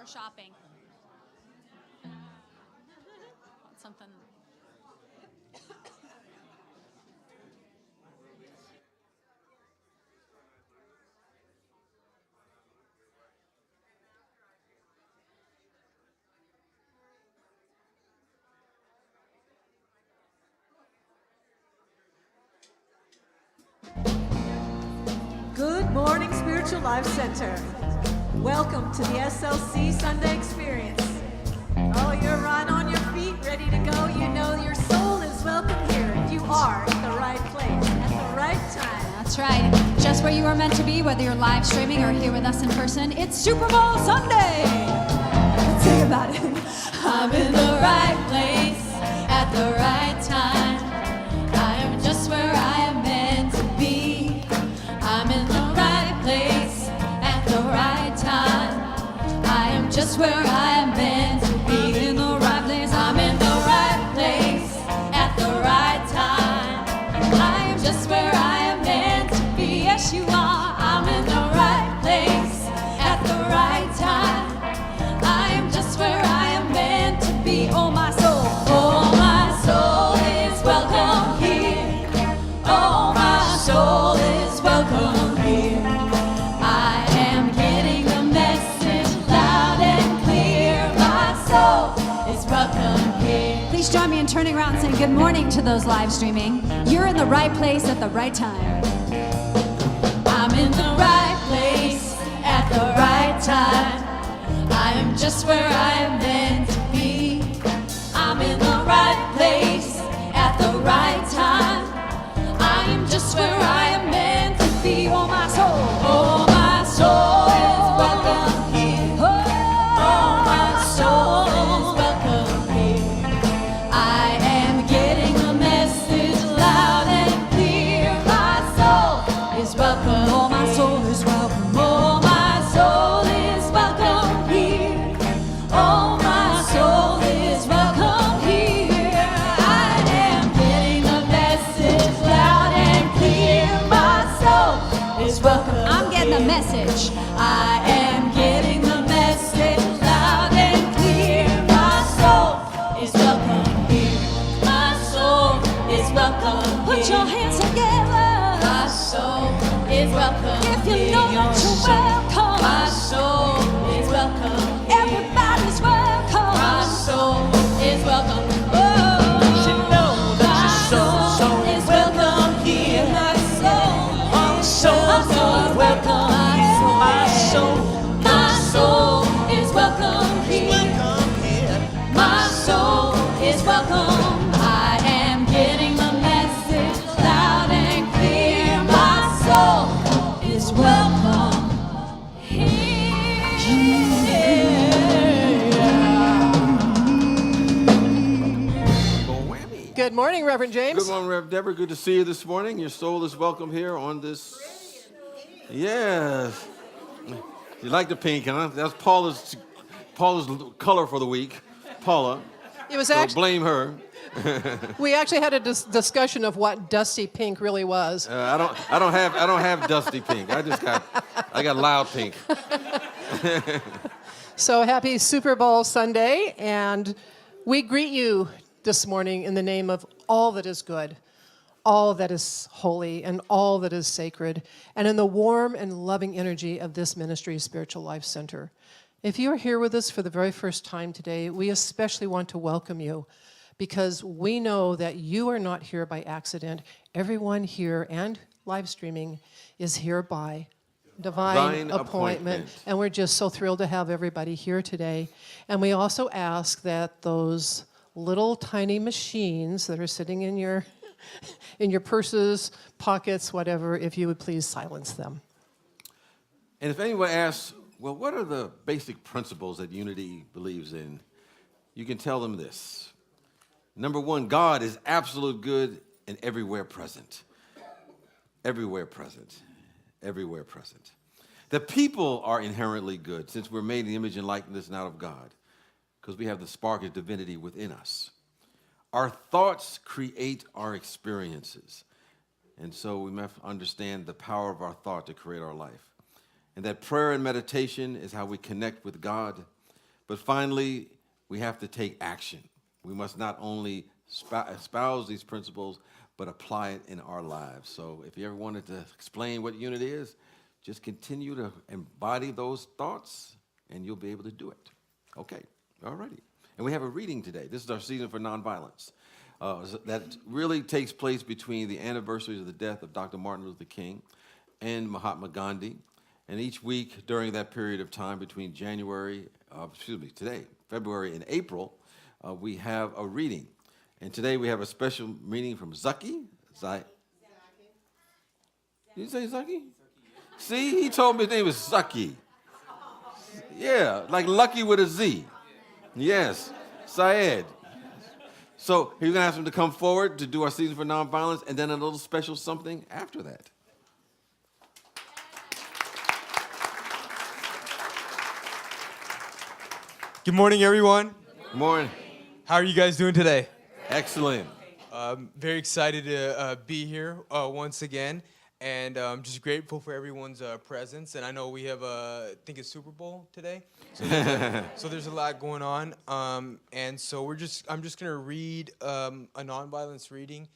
shopping. Want something. Good morning, Spiritual Life Center. Welcome to the SLC Sunday Experience. Oh, you're right on your feet, ready to go. You know your soul is welcome here. You are at the right place, at the right time. That's right. Just where you are meant to be, whether you're live streaming or here with us in person. It's Super Bowl Sunday. Let's sing about it. I'm in the right place at the right time. I am just where I am meant to be. I'm in the right place at the right time. I am just where I am meant to be. In the right place. I'm in the right place at the right time. I am just where I am meant to be. Yes, you are. I'm in the right place at the right time. I am just where I am meant to be. Oh, my soul. Oh, my soul is welcome here. Oh, my soul is welcome here. I am getting the message loud and clear. My soul is welcome here. Please join me in turning around and saying good morning to those live streaming. You're in the right place at the right time. I'm in the right place at the right time. I am just where I am meant to be. I'm in the right place at the right time. I am just where I am meant to be. Oh, my soul. Oh, my soul is welcome here. Oh, my soul is welcome here. I am getting the message loud and clear. My soul is welcome. Oh, my soul is welcome. Oh, my soul is welcome here. Oh, my soul is welcome here. I am getting the message loud and clear. My soul is welcome. I'm getting the message. I am getting the message loud and clear. My soul is welcome here. My soul is welcome. Put your hands together. My soul is welcome. If you know that you're welcome. My soul is welcome. Everybody's welcome. My soul is welcome. Oh, You know that your soul is welcome here. My soul is welcome. My soul is welcome here. My soul is welcome. I am getting the message loud and clear. My soul is welcome here. Good morning, Reverend James. Good morning, Reverend Deborah. Good to see you this morning. Your soul is welcome here on this. Yes. You like the pink, huh? That's Paula's color for the week. Paula. It was So actually, blame her. we actually had a discussion of what dusty pink really was. I don't have dusty pink. I got loud pink. So happy Super Bowl Sunday, and we greet you this morning in the name of all that is good, all that is holy, and all that is sacred, and in the warm and loving energy of this ministry, Spiritual Life Center. If you are here with us for the very first time today, we especially want to welcome you because we know that you are not here by accident. Everyone here and live streaming is here by divine appointment. And we're just so thrilled to have everybody here today. And we also ask that those little tiny machines that are sitting in your purses, pockets, whatever, if you would please silence them. And if anyone asks, well, what are the basic principles that Unity believes in? You can tell them this. Number one, God is absolute good and everywhere present. Everywhere present. Everywhere present. The people are inherently good since we're made in the image and likeness not of God, because we have the spark of divinity within us. Our thoughts create our experiences. And so we must understand the power of our thought to create our life. And that prayer and meditation is how we connect with God. But finally, we have to take action. We must not only espouse these principles, but apply it in our lives. So if you ever wanted to explain what unity is, just continue to embody those thoughts, and you'll be able to do it. Okay, all righty. And we have a reading today. This is our season for nonviolence. That really takes place between the anniversaries of the death of Dr. Martin Luther King and Mahatma Gandhi. And each week during that period of time between February and April, we have a reading. And today we have a special reading from Zucky. Did you say Zucky? See, he told me his name was Zucky. Yeah, like lucky with a Z. Yes, Syed. So he's going to ask him to come forward to do our season for nonviolence, and then a little special something after that. Good morning, everyone. Good morning. How are you guys doing today? Excellent. Very excited to be here once again, and I'm just grateful for everyone's presence. And I know we have, I think it's Super Bowl today, so there's a lot going on. And so I'm just gonna read a nonviolence reading,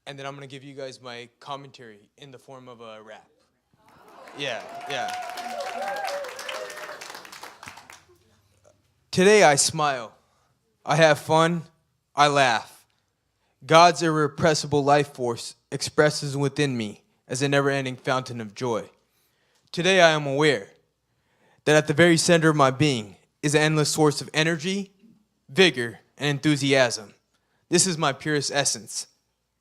and then I'm gonna give you guys my commentary in the form of a rap. Yeah. Today I smile, I have fun, I laugh. God's irrepressible life force expresses within me as a never-ending fountain of joy. Today I am aware that at the very center of my being is an endless source of energy, vigor, and enthusiasm. This is my purest essence,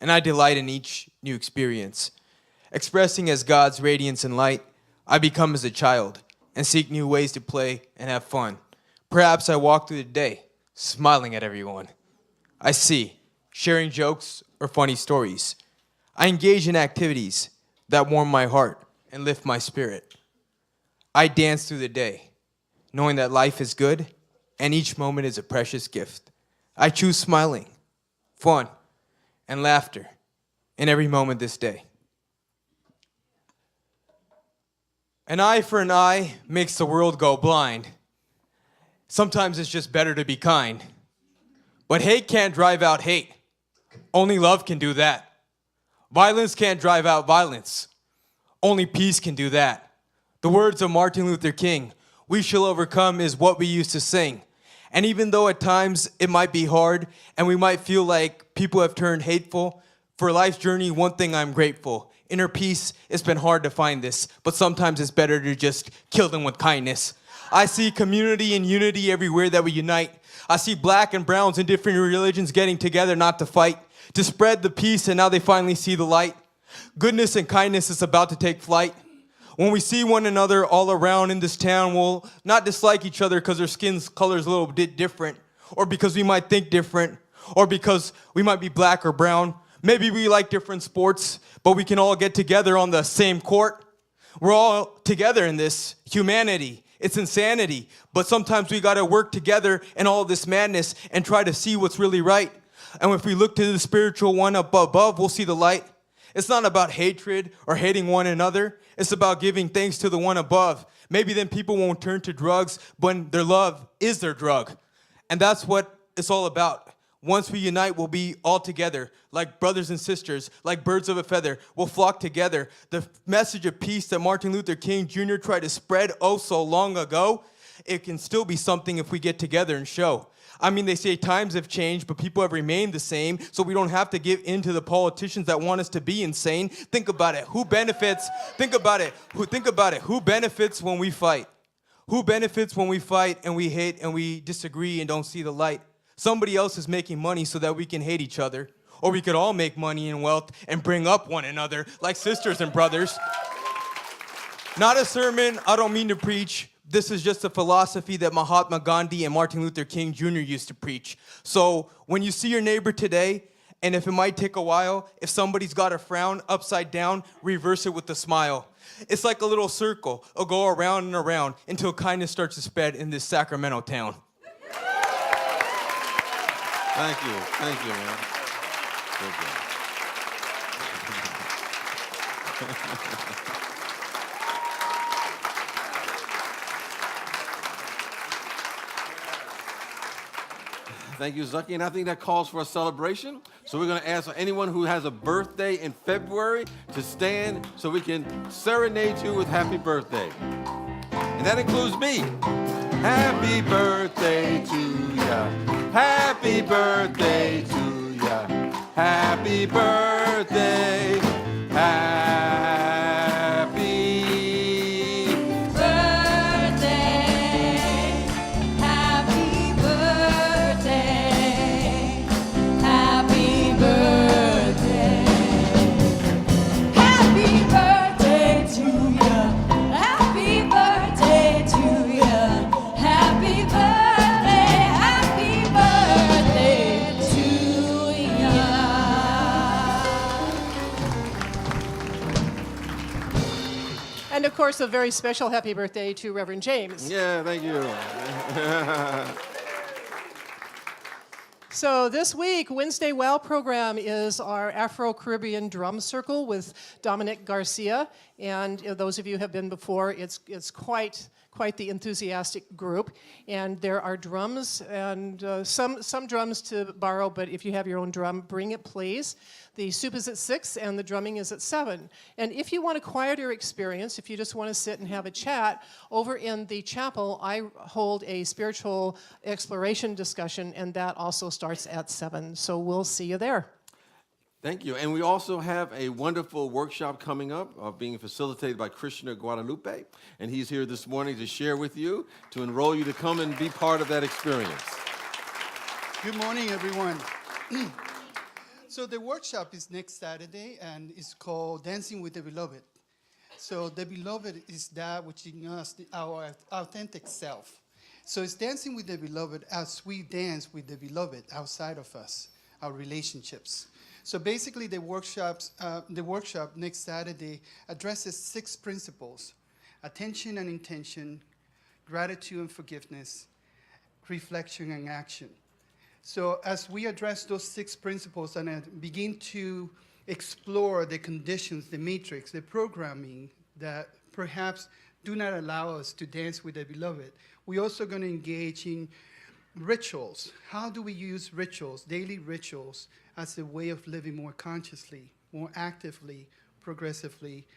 and I delight in each new experience. Expressing as God's radiance and light, I become as a child and seek new ways to play and have fun. Perhaps I walk through the day, smiling at everyone I see, sharing jokes or funny stories. I engage in activities that warm my heart and lift my spirit. I dance through the day, knowing that life is good and each moment is a precious gift. I choose smiling, fun, and laughter in every moment this day. An eye for an eye makes the world go blind. Sometimes it's just better to be kind. But hate can't drive out hate. Only love can do that. Violence can't drive out violence. Only peace can do that. The words of Martin Luther King, "We shall overcome," is what we used to sing. And even though at times it might be hard and we might feel like people have turned hateful, for life's journey, one thing I'm grateful. Inner peace, it's been hard to find this, but sometimes it's better to just kill them with kindness. I see community and unity everywhere that we unite. I see black and browns and different religions getting together not to fight, to spread the peace, and now they finally see the light. Goodness and kindness is about to take flight. When we see one another all around in this town, we'll not dislike each other because our skin's color is a little bit different, or because we might think different, or because we might be black or brown. Maybe we like different sports, but we can all get together on the same court. We're all together in this humanity. It's insanity, but sometimes we gotta work together in all this madness and try to see what's really right. And if we look to the spiritual one up above, we'll see the light. It's not about hatred or hating one another. It's about giving thanks to the one above. Maybe then people won't turn to drugs when their love is their drug. And that's what it's all about. Once we unite, we'll be all together, like brothers and sisters, like birds of a feather. We'll flock together. The message of peace that Martin Luther King Jr. tried to spread oh so long ago, it can still be something if we get together and show. I mean, they say times have changed, but people have remained the same, so we don't have to give in to the politicians that want us to be insane. Think about it. Who benefits? Think about it. Who benefits when we fight? Who benefits when we fight and we hate and we disagree and don't see the light? Somebody else is making money so that we can hate each other. Or we could all make money and wealth and bring up one another like sisters and brothers. Not a sermon, I don't mean to preach. This is just a philosophy that Mahatma Gandhi and Martin Luther King Jr. used to preach. So when you see your neighbor today, and if it might take a while, if somebody's got a frown upside down, reverse it with a smile. It's like a little circle. It'll go around and around until kindness starts to spread in this Sacramento town. Thank you, man. Good job. Thank you, Zucky. And I think that calls for a celebration. So we're going to ask anyone who has a birthday in February to stand so we can serenade you with happy birthday. And that includes me. Happy birthday to ya. Happy birthday to ya. Happy birthday. Happy birthday. Happy birthday. Happy birthday. Happy birthday to you. Happy birthday to you. Happy birthday. Happy birthday to you. And of course, a very special happy birthday to Reverend James. Yeah, thank you. So this week, Wednesday WOW program is our Afro-Caribbean drum circle with Dominic Garcia. And those of you who have been before, it's quite the enthusiastic group. And there are drums and some drums to borrow, but if you have your own drum, bring it, please. The soup is at 6 and the drumming is at 7. And if you want a quieter experience, if you just want to sit and have a chat, over in the chapel, I hold a spiritual exploration discussion, and that also starts at 7. So we'll see you there. Thank you. And we also have a wonderful workshop coming up being facilitated by Krishna Guadalupe. And he's here this morning to share with you, to enroll you to come and be part of that experience. Good morning, everyone. So the workshop is next Saturday, and it's called Dancing with the Beloved. So the Beloved is that which in us, our authentic self. So it's dancing with the Beloved as we dance with the Beloved outside of us, our relationships. So basically the workshop next Saturday addresses 6 principles: attention and intention, gratitude and forgiveness, reflection and action. So as we address those 6 principles and begin to explore the conditions, the matrix, the programming that perhaps do not allow us to dance with the Beloved, we're also going to engage in rituals. How do we use rituals, daily rituals, as a way of living more consciously, more actively, progressively,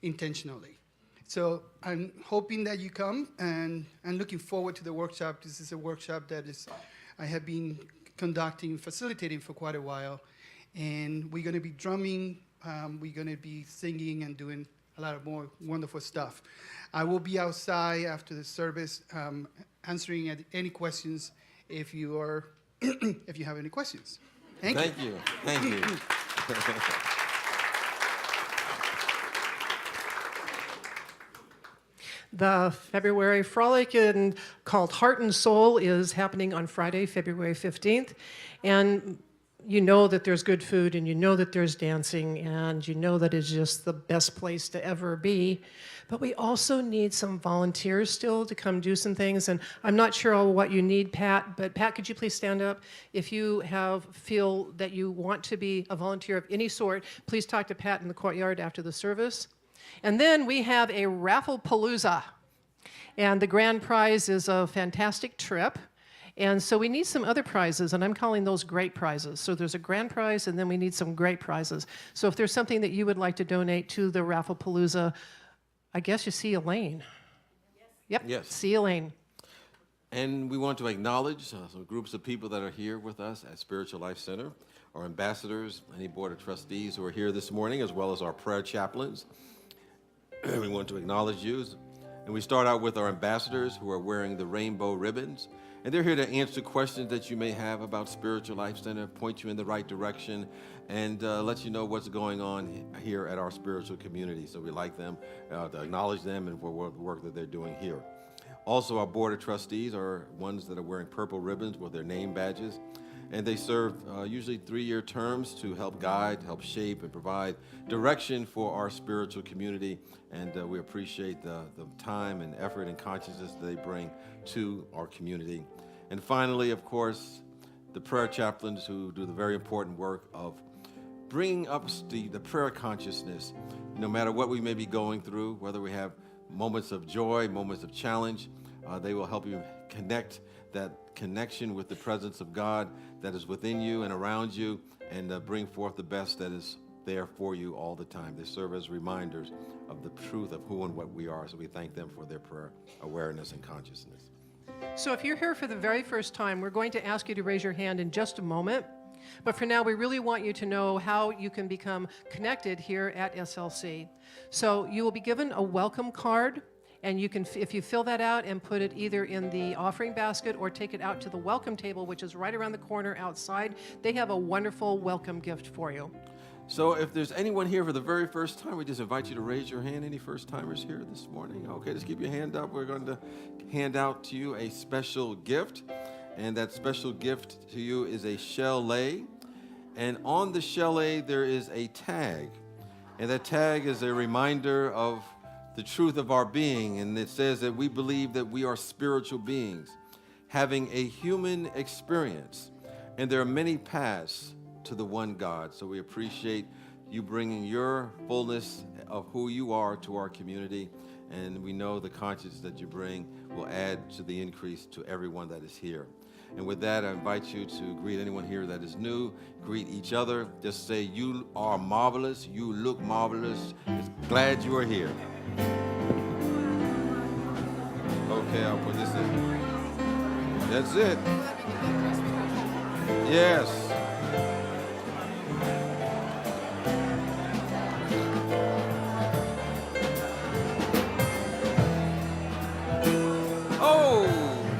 intentionally? So I'm hoping that you come, and I'm looking forward to the workshop. This is a workshop that I have been conducting, facilitating for quite a while, and we're going to be drumming, we're going to be singing and doing a lot of more wonderful stuff. I will be outside after the service answering any questions if you are if you have any questions. Thank you. Thank you. The February Frolic called Heart and Soul is happening on Friday, February 15th. And you know that there's good food, and you know that there's dancing, and you know that it's just the best place to ever be. But we also need some volunteers still to come do some things. And I'm not sure what you need, Pat, but Pat, could you please stand up? If you feel that you want to be a volunteer of any sort, please talk to Pat in the courtyard after the service. And then we have a raffle palooza. And the grand prize is a fantastic trip. And so we need some other prizes, and I'm calling those great prizes. So there's a grand prize, and then we need some great prizes. So if there's something that you would like to donate to the raffle palooza, I guess you see Elaine. Yep, Yes. see Elaine. And we want to acknowledge some groups of people that are here with us at Spiritual Life Center, our ambassadors, any board of trustees who are here this morning, as well as our prayer chaplains. We want to acknowledge you. And we start out with our ambassadors who are wearing the rainbow ribbons. And they're here to answer questions that you may have about Spiritual Life Center, point you in the right direction, and let you know what's going on here at our spiritual community. So we like them, to acknowledge them and for the work that they're doing here. Also, our board of trustees are ones that are wearing purple ribbons with their name badges. And they serve usually 3-year terms to help guide, help shape, and provide direction for our spiritual community. And we appreciate the time and effort and consciousness that they bring to our community. And finally, of course, the prayer chaplains who do the very important work of bringing up the prayer consciousness, no matter what we may be going through, whether we have moments of joy, moments of challenge, they will help you connect that connection with the presence of God that is within you and around you, and bring forth the best that is there for you all the time. They serve as reminders of the truth of who and what we are, so we thank them for their prayer awareness and consciousness. So if you're here for the very first time, we're going to ask you to raise your hand in just a moment. But for now, we really want you to know how you can become connected here at SLC. So you will be given a welcome card, and you can, if you fill that out and put it either in the offering basket or take it out to the welcome table, which is right around the corner outside, they have a wonderful welcome gift for you. So if there's anyone here for the very first time, we just invite you to raise your hand. Any first-timers here this morning? Okay, just keep your hand up. We're going to hand out to you a special gift, and that special gift to you is a chalet. And on the chalet, there is a tag, and that tag is a reminder of the truth of our being, and it says that we believe that we are spiritual beings having a human experience, and there are many paths to the one God. So we appreciate you bringing your fullness of who you are to our community, and we know the conscience that you bring will add to the increase to everyone that is here. And with that, I invite you to greet anyone here that is new, greet each other. Just say, you are marvelous, you look marvelous, glad you are here. Okay, I'll put this in. That's it. Yes.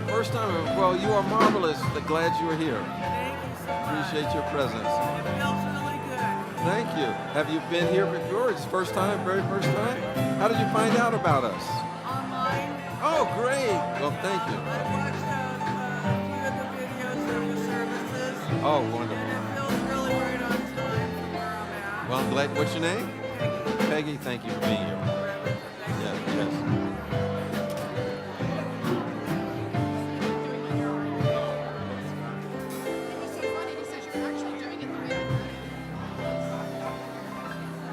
First time, well, you are marvelous. Glad you are here. Thank you so much. Appreciate your presence. It feels really good. Thank you. Have you been here before? It's first time, very first time? How did you find out about us? Online. Oh, great. Well, thank you. I watched a few of the videos of the services. Oh, wonderful. And it feels really right on time from where I'm at. Well, I'm glad. What's your name? Peggy. Peggy, thank you for being here. Yeah, yes.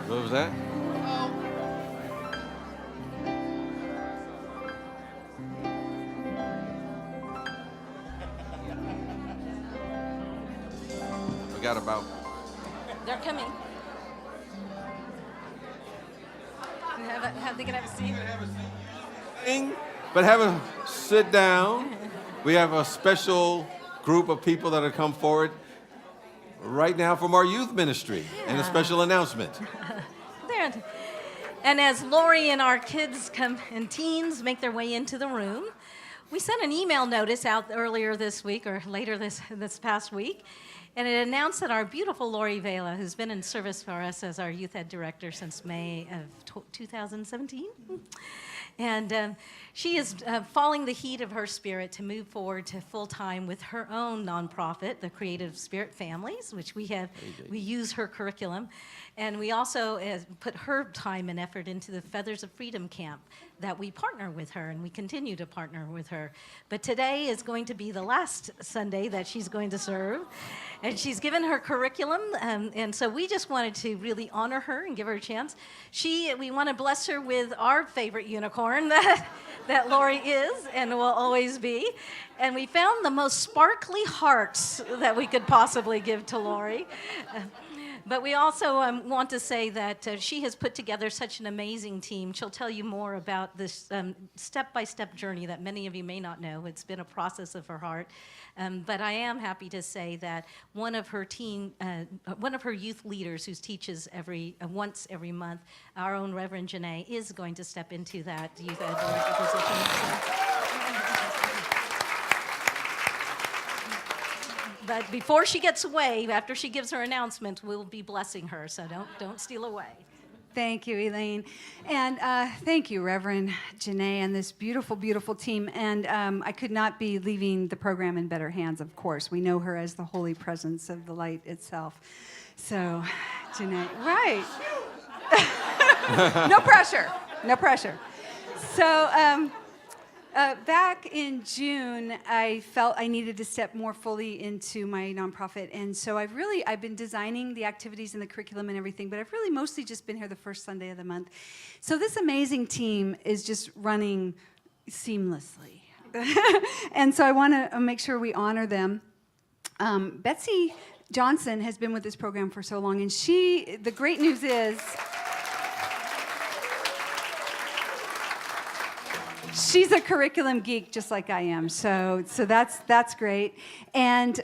What was that? We got about. They're coming. They can have a seat. But have a sit down. We have a special group of people that have come forward right now from our youth ministry, and a special announcement. There. And as Lori and our kids come and teens make their way into the room, we sent an email notice out earlier this week, or later this past week, and it announced that our beautiful Lori Vela, who's been in service for us as our youth ed director since May of 2017, and she is following the heat of her spirit to move forward to full-time with her own nonprofit, the Creative Spirit Families, which we use her curriculum. And we also put her time and effort into the Feathers of Freedom camp that we partner with her, and we continue to partner with her. But today is going to be the last Sunday that she's going to serve. And she's given her curriculum, and so we just wanted to really honor her and give her a chance. We want to bless her with our favorite unicorn that Lori is and will always be. And we found the most sparkly hearts that we could possibly give to Lori. But we also want to say that she has put together such an amazing team. She'll tell you more about this step-by-step journey that many of you may not know. It's been a process of her heart. But I am happy to say that one of her youth leaders who teaches once every month, our own Reverend Janee, is going to step into that youth ed director position. But before she gets away, after she gives her announcement, we'll be blessing her, so don't steal away. Thank you, Elaine. And thank you, Reverend Janee, and this beautiful, beautiful team. And I could not be leaving the program in better hands, of course. We know her as the holy presence of the light itself. So, Janee, right. No pressure, no pressure. So, back in June, I felt I needed to step more fully into my nonprofit, and so I've been designing the activities and the curriculum and everything, but I've really mostly just been here the first Sunday of the month. So this amazing team is just running seamlessly. And so I want to make sure we honor them. Betsy Johnson has been with this program for so long, and the great news is, she's a curriculum geek just like I am, so that's great. And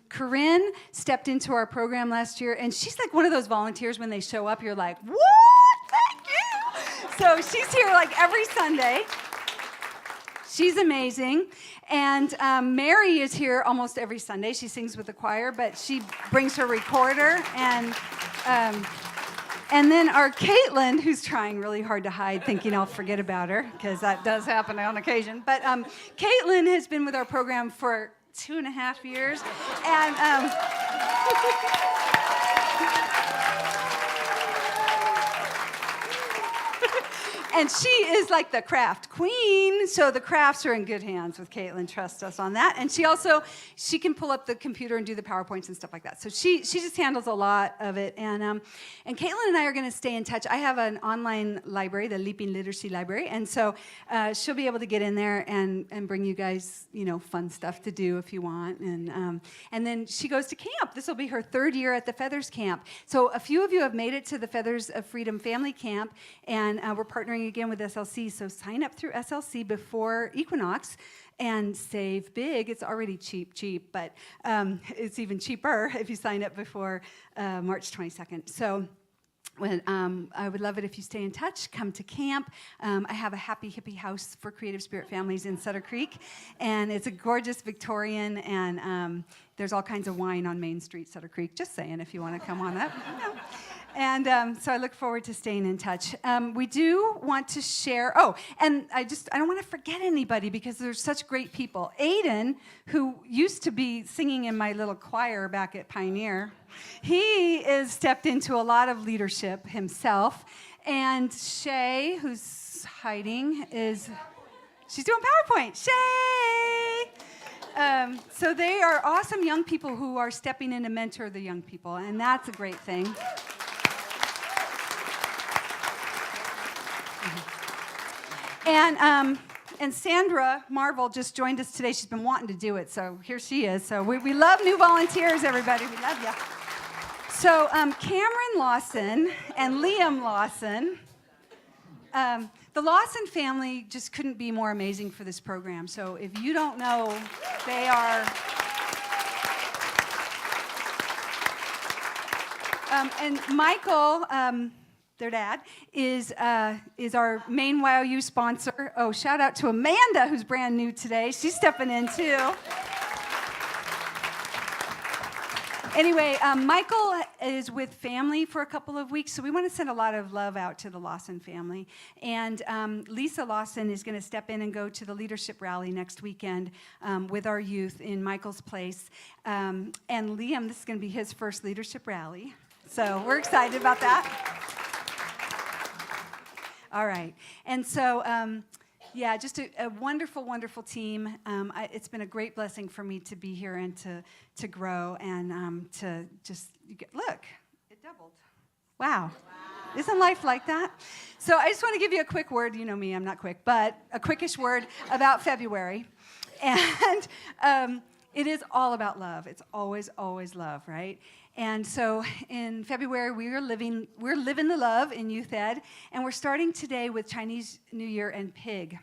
Corinne stepped into our program last year, and she's like one of those volunteers when they show up, you're like, what? Thank you! So she's here like every Sunday. She's amazing. And Mary is here almost every Sunday. She sings with the choir, but she brings her recorder. And then our Caitlin, who's trying really hard to hide, thinking I'll forget about her, because that does happen on occasion. But Caitlin has been with our program for 2.5 years. And and she is like the craft queen, so the crafts are in good hands with Caitlin. Trust us on that. And she can pull up the computer and do the PowerPoints and stuff like that. So she just handles a lot of it. And Caitlin and I are going to stay in touch. I have an online library, the Leaping Literacy Library, and so she'll be able to get in there and bring you guys, fun stuff to do if you want. And then she goes to camp. This will be her 3rd year at the Feathers Camp. So a few of you have made it to the Feathers of Freedom Family Camp, and we're partnering again with SLC, so sign up through SLC before Equinox and save big. It's already cheap, but it's even cheaper if you sign up before March 22nd. So I would love it if you stay in touch, come to camp. I have a happy hippie house for creative spirit families in Sutter Creek, and it's a gorgeous Victorian, and there's all kinds of wine on Main Street, Sutter Creek, just saying if you want to come on up. And so I look forward to staying in touch. We do want to share, and I don't want to forget anybody because there's such great people. Aiden, who used to be singing in my little choir back at Pioneer, he has stepped into a lot of leadership himself. And Shay, who's hiding, she's doing PowerPoint. Shay! So they are awesome young people who are stepping in to mentor the young people, and that's a great thing. And Sandra Marvel just joined us today. She's been wanting to do it, so here she is. So we love new volunteers, everybody. We love you. So Cameron Lawson and Liam Lawson, the Lawson family just couldn't be more amazing for this program. So if you don't know, they are... and Michael... their dad, is our main YOU sponsor. Oh, shout out to Amanda, who's brand new today. She's stepping in, too. Anyway, Michael is with family for a couple of weeks, so we want to send a lot of love out to the Lawson family. And Lisa Lawson is going to step in and go to the leadership rally next weekend with our youth in Michael's place. And Liam, this is going to be his first leadership rally, so we're excited about that. All right. And so, just a wonderful, wonderful team. It's been a great blessing for me to be here and to grow and to just, look, it doubled. Wow. Isn't life like that? So I just want to give you a quick word. You know me, I'm not quick, but a quickish word about February. And it is all about love. It's always, always love, right? And so in February, we're living the love in Youth Ed, and we're starting today with Chinese New Year and Pig.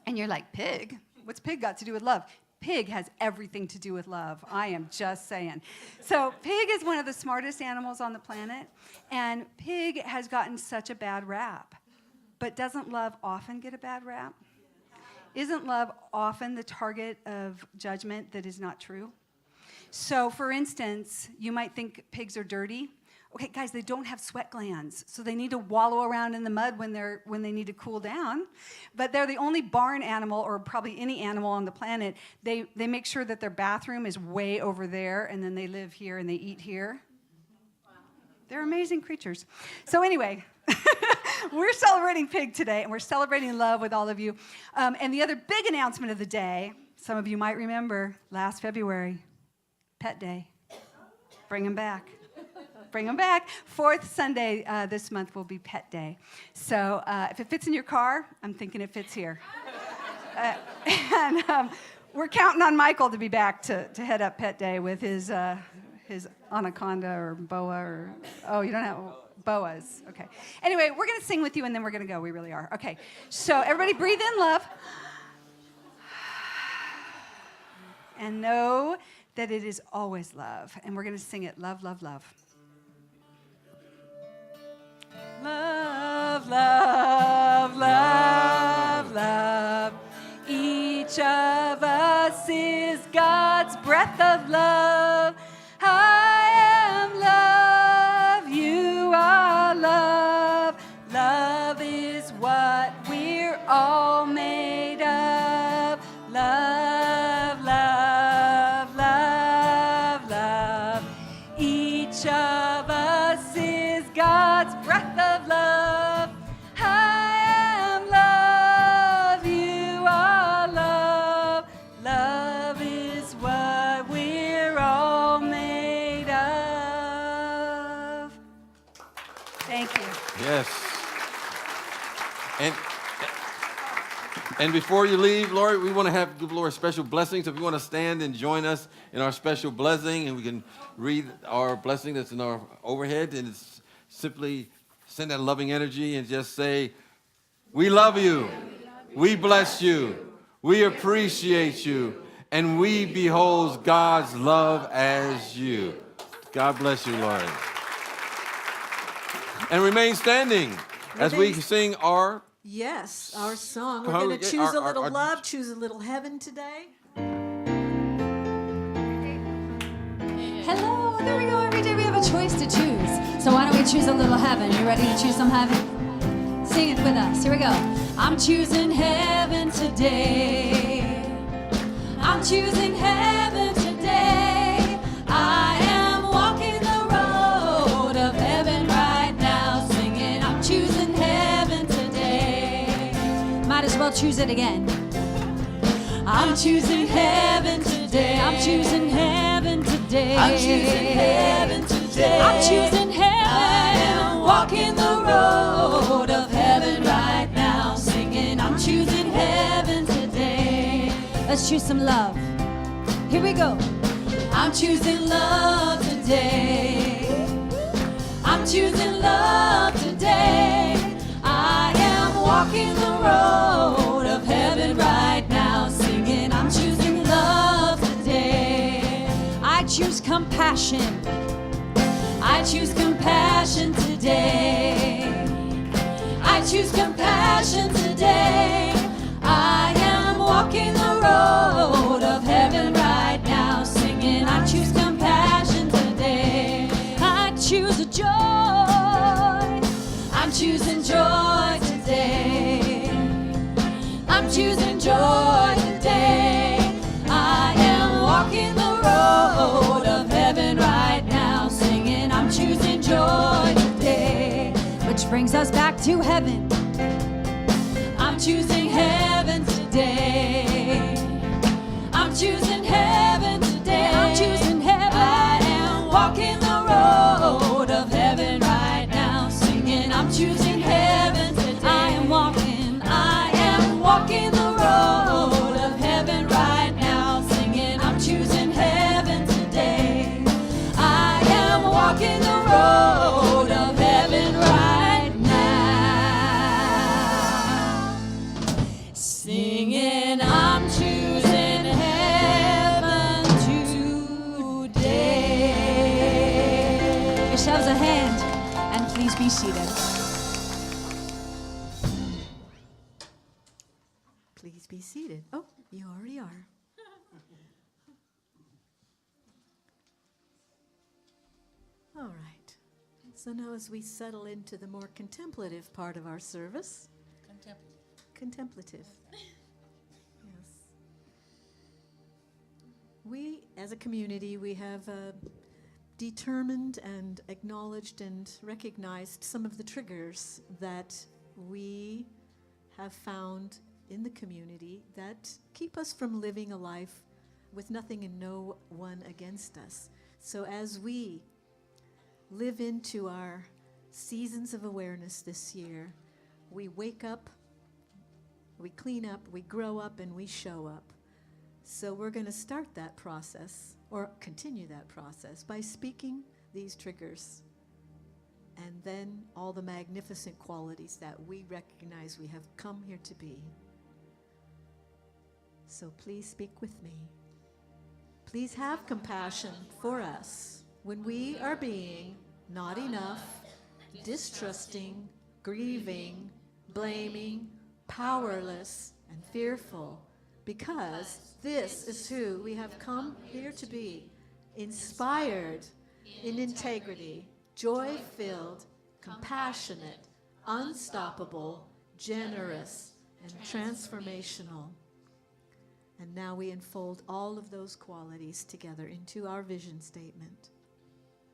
And you're like, Pig? What's Pig got to do with love? Pig has everything to do with love. I am just saying. So pig is one of the smartest animals on the planet, and pig has gotten such a bad rap. But doesn't love often get a bad rap? Isn't love often the target of judgment that is not true? So, for instance, you might think pigs are dirty. Okay, guys, they don't have sweat glands, so they need to wallow around in the mud when they need to cool down. But they're the only barn animal, or probably any animal on the planet. They make sure that their bathroom is way over there, and then they live here and they eat here. They're amazing creatures. So anyway, we're celebrating Pig today, and we're celebrating love with all of you. And the other big announcement of the day, some of you might remember, last February, Pet Day. Bring them back. Bring them back. 4th Sunday this month will be Pet Day. So if it fits in your car, I'm thinking it fits here. And we're counting on Michael to be back to head up Pet Day with his anaconda or boa or, oh, you don't have boas. Okay. Anyway, we're going to sing with you and then we're going to go. We really are. Okay. So everybody breathe in love. And know that it is always love. And we're going to sing it, love, love, love. Love, love, love, love. Each of us is God's breath of love. I am love, you are love. Love is what we're all made of. Love, love, love, love. Each of us is God's breath of love. I am love, you are love. Love is what we're all made of. Thank you. Yes. And before you leave, Lori, we want to give Lori special blessings. If you want to stand and join us in our special blessing, and we can read our blessing that's in our overhead, and it's simply send that loving energy and just say, we love you, we bless you, we appreciate you, and we behold God's love as you. God bless you, Lori. And remain standing as we sing our... Yes, our song. We're How- going to choose a little our- love, choose a little heaven today. Hello, there we go. Every day we have a choice to choose. So why don't we choose a little heaven? You ready to choose some heaven? Sing it with us. Here we go. I'm choosing heaven today. I'm choosing heaven today. I am walking the road of heaven right now, singing, I'm choosing heaven today. Might as well choose it again. I'm choosing heaven today. I'm choosing heaven today. I'm choosing heaven today. I'm choosing heaven. I'm walking the road of heaven right now, singing, I'm choosing heaven today. Let's choose some love. Here we go. I'm choosing love today. I'm choosing love today. I am walking the road of heaven right now, singing, I'm choosing love today. I choose compassion. I choose compassion today. I choose compassion today. I am walking the road of heaven right now, singing, I choose compassion today. I choose a joy. I'm choosing joy today. I'm choosing joy today. I am walking the road of heaven right now, singing, I'm choosing joy today. Which brings us back to heaven. I'm choosing heaven today. I'm choosing heaven today. I'm choosing heaven. I am walking the road of heaven right now, singing, I'm choosing heaven today. I am walking the road of heaven right now, singing, I'm choosing heaven today. I am walking the road of heaven right now, singing, I'm choosing heaven today. Give yourselves a hand and please be seated. Please be seated. Oh, you already are. All right. So now as we settle into the more contemplative part of our service. Contemplative. Yes. We, as a community, we have determined and acknowledged and recognized some of the triggers that we have found in the community that keep us from living a life with nothing and no one against us. So as we live into our seasons of awareness this year, we wake up We clean up, we grow up, and we show up. So we're going to start that process, or continue that process, by speaking these triggers, and then all the magnificent qualities that we recognize we have come here to be. So please speak with me. Please have compassion for us when we are being not enough, distrusting, grieving, blaming, powerless, and fearful, because this is who we have come here to be, inspired in integrity, joy-filled, compassionate, unstoppable, generous, and transformational. And now we unfold all of those qualities together into our vision statement.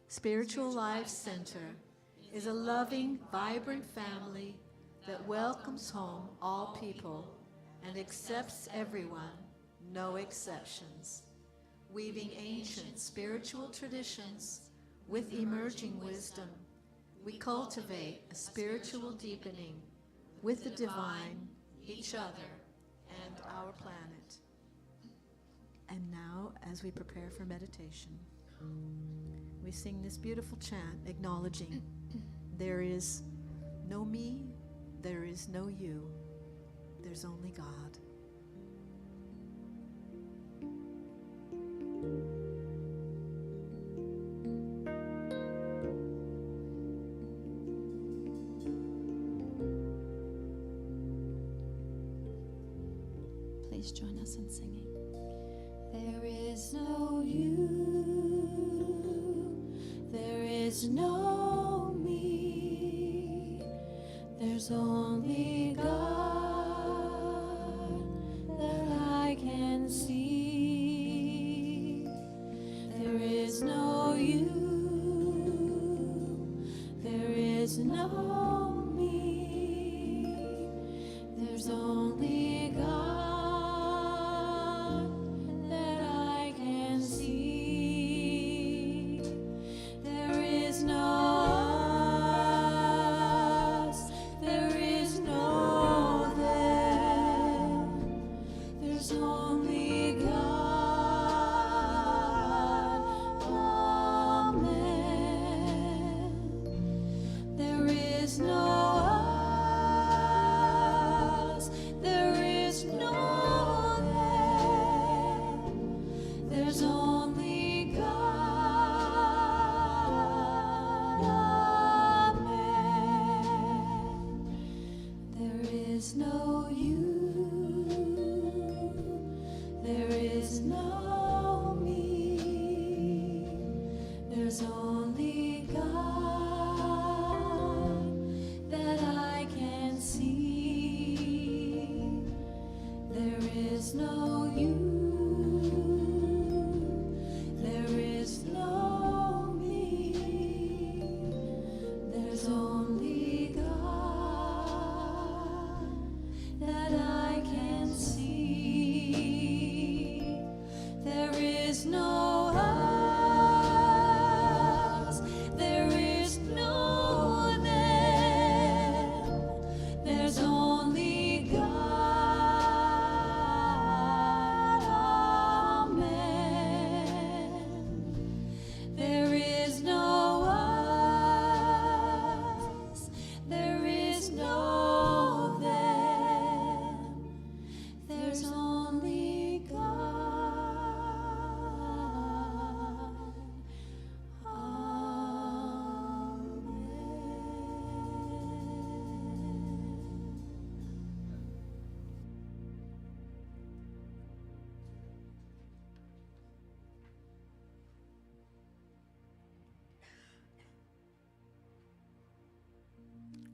Spiritual Life Center is a loving, vibrant family that welcomes home all people and accepts everyone, no exceptions. Weaving ancient spiritual traditions with emerging wisdom, we cultivate a spiritual deepening with the divine, each other, and our planet. And now, as we prepare for meditation, we sing this beautiful chant acknowledging there is no me, there is no you, there's only God. Please join us in singing. There is no you, there is no me, there's only God that I can see. There is no you, there is no me, there's only God.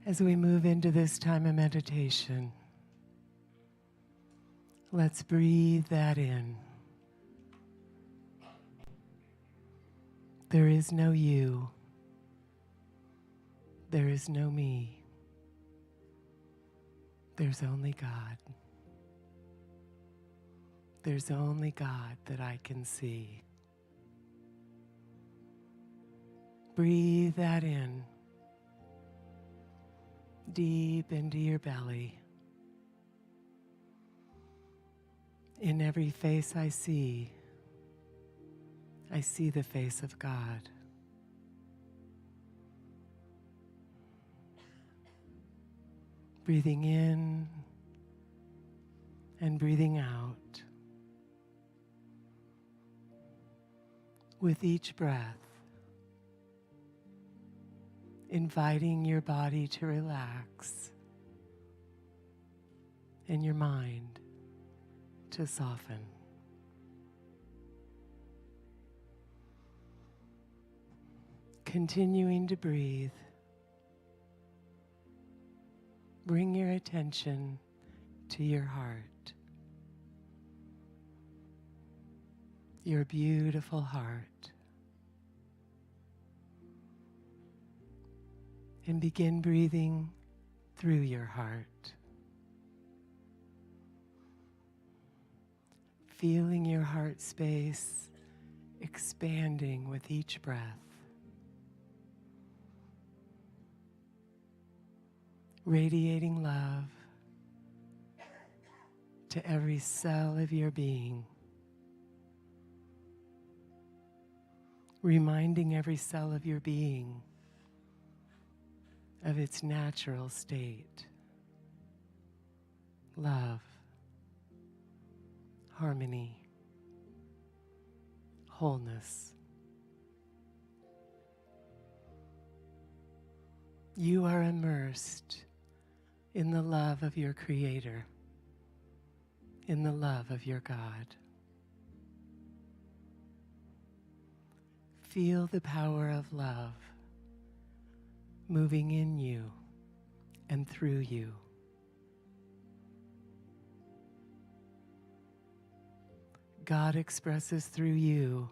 As we move into this time of meditation, let's breathe that in. There is no you. There is no me. There's only God. There's only God that I can see. Breathe that in. Deep into your belly. In every face I see the face of God. Breathing in and breathing out. With each breath, inviting your body to relax and your mind to soften. Continuing to breathe, bring your attention to your heart, your beautiful heart, and begin breathing through your heart, feeling your heart space expanding with each breath. Radiating love to every cell of your being. Reminding every cell of your being of its natural state. Love, harmony, wholeness. You are immersed in the love of your Creator, in the love of your God. Feel the power of love moving in you and through you. God expresses through you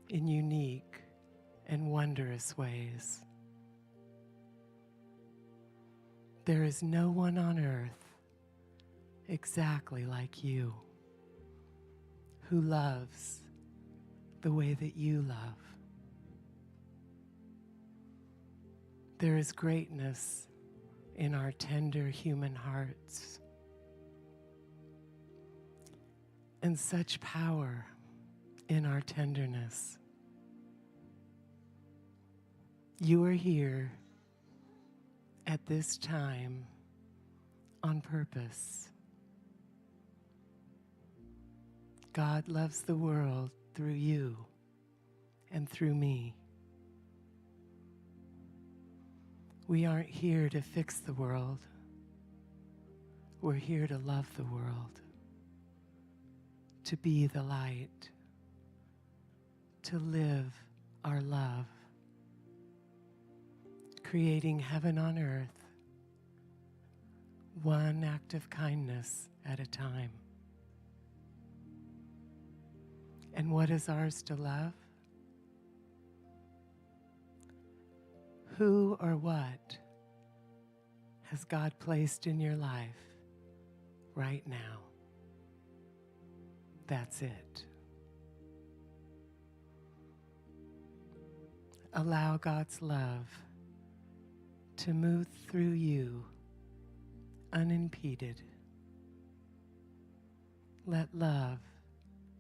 in unique and wondrous ways. There is no one on earth exactly like you who loves the way that you love. There is greatness in our tender human hearts and such power in our tenderness. You are here at this time on purpose. God loves the world through you and through me. We aren't here to fix the world. We're here to love the world, to be the light, to live our love, creating heaven on earth, one act of kindness at a time. And what is ours to love? Who or what has God placed in your life right now? That's it. Allow God's love to move through you unimpeded. Let love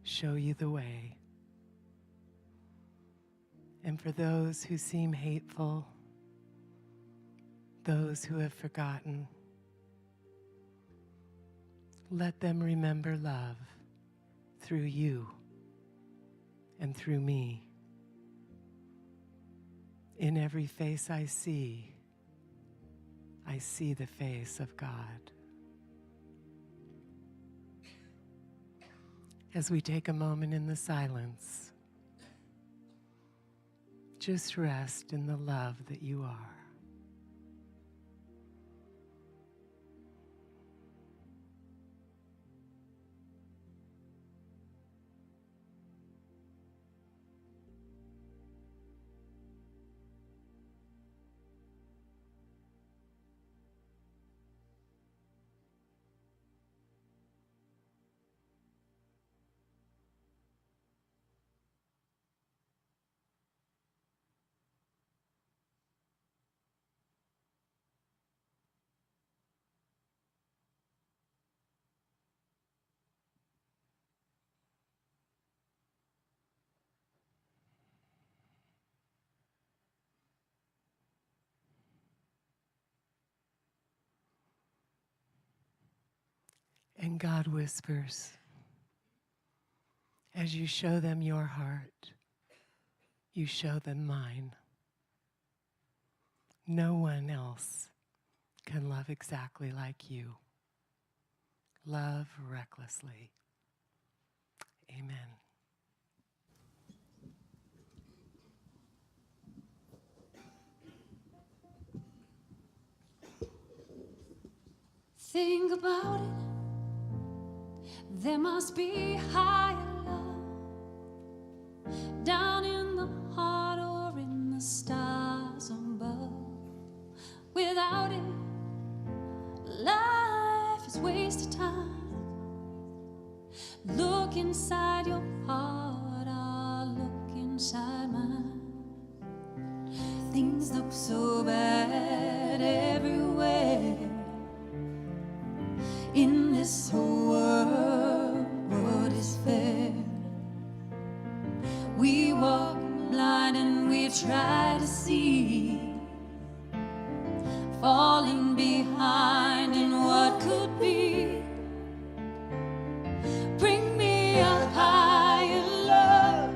show you the way. And for those who seem hateful, those who have forgotten, let them remember love through you and through me. In every face I see the face of God. As we take a moment in the silence, just rest in the love that you are. And God whispers, as you show them your heart, you show them mine. No one else can love exactly like you. Love recklessly. Amen. Think about it. There must be higher love down in the heart or in the stars above. Without it, life is wasted time. Look inside your heart, I'll look inside mine. Things look so bad everywhere in this whole world. What is fair? We walk blind and we try to see, falling behind in what could be. Bring me a higher love.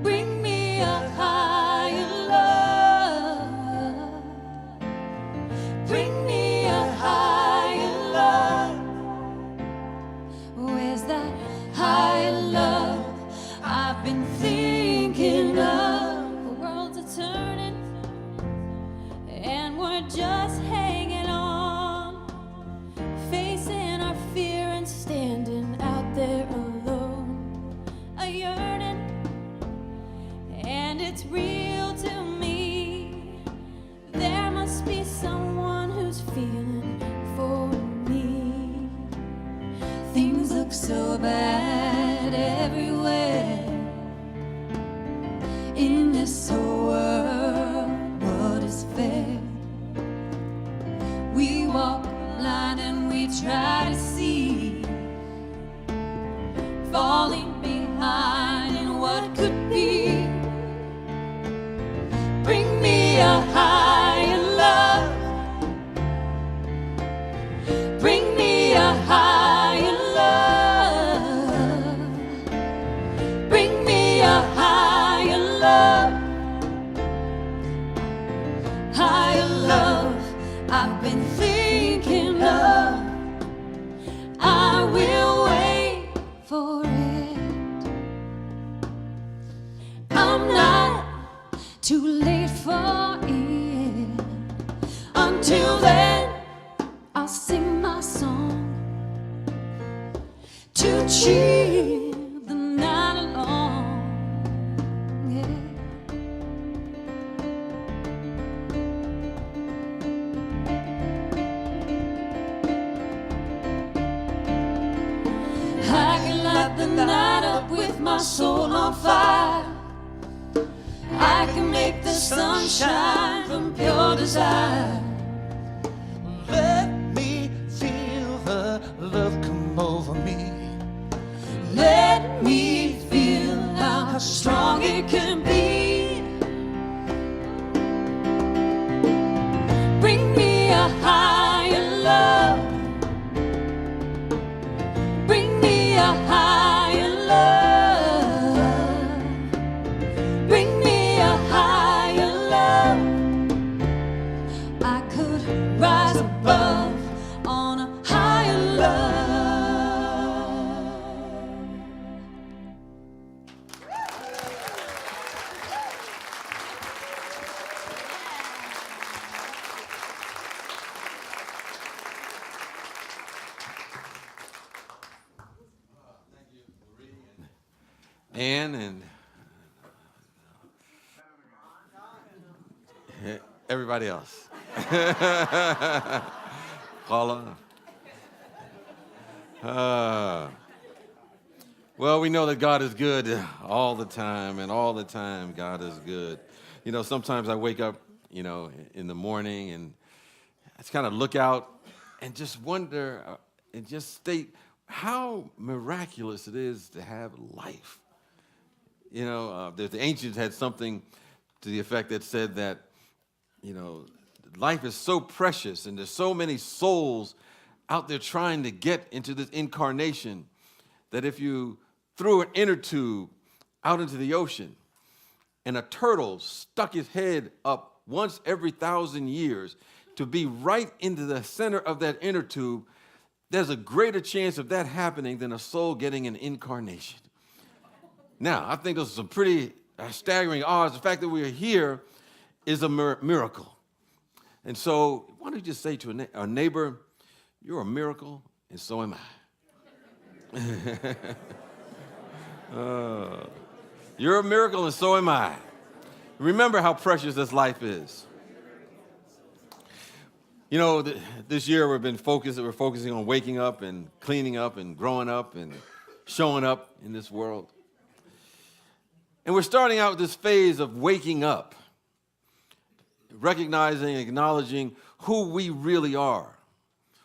Bring me a higher love. Bring me a higher love. Where's that higher love I've been thinking of? The world's a turning and we're just hanging on, facing our fear and standing out there alone. A yearning, and it's real to me. There must be someone who's feeling for me. Things look so bad everywhere in this whole world. What is fair? We walk blind and we try to see, falling behind in what could be. Bring me a higher love. Bring me a higher love. Bring me a higher love. Higher love I've been thinking of. I will wait for it. I'm not too late for it. Until then, I'll sing my song to cheer the night along. Yeah. I can light the night up with my soul on fire. I can make the sun shine from pure desire. Let me feel the love come over me. Let me feel how strong it can be. Bring me a higher love. Bring me a higher love. Bring me a higher love. I could rise above on a higher love. Ann and everybody else. Paula. Well, we know that God is good all the time, and all the time God is good. You know, sometimes I wake up, you know, in the morning and I just kind of look out and just wonder and just state how miraculous it is to have life. You know, the ancients had something to the effect that said that, you know, life is so precious and there's so many souls out there trying to get into this incarnation, that if you threw an inner tube out into the ocean and a turtle stuck his head up once every 1,000 years to be right into the center of that inner tube, there's a greater chance of that happening than a soul getting an incarnation. Now, I think those are some pretty staggering odds. The fact that we're here is a miracle. And so why don't you just say to a neighbor, you're a miracle, and so am I. You're a miracle, and so am I. Remember how precious this life is. You know, this year we're focusing on waking up and cleaning up and growing up and showing up in this world. And we're starting out this phase of waking up, recognizing, acknowledging who we really are,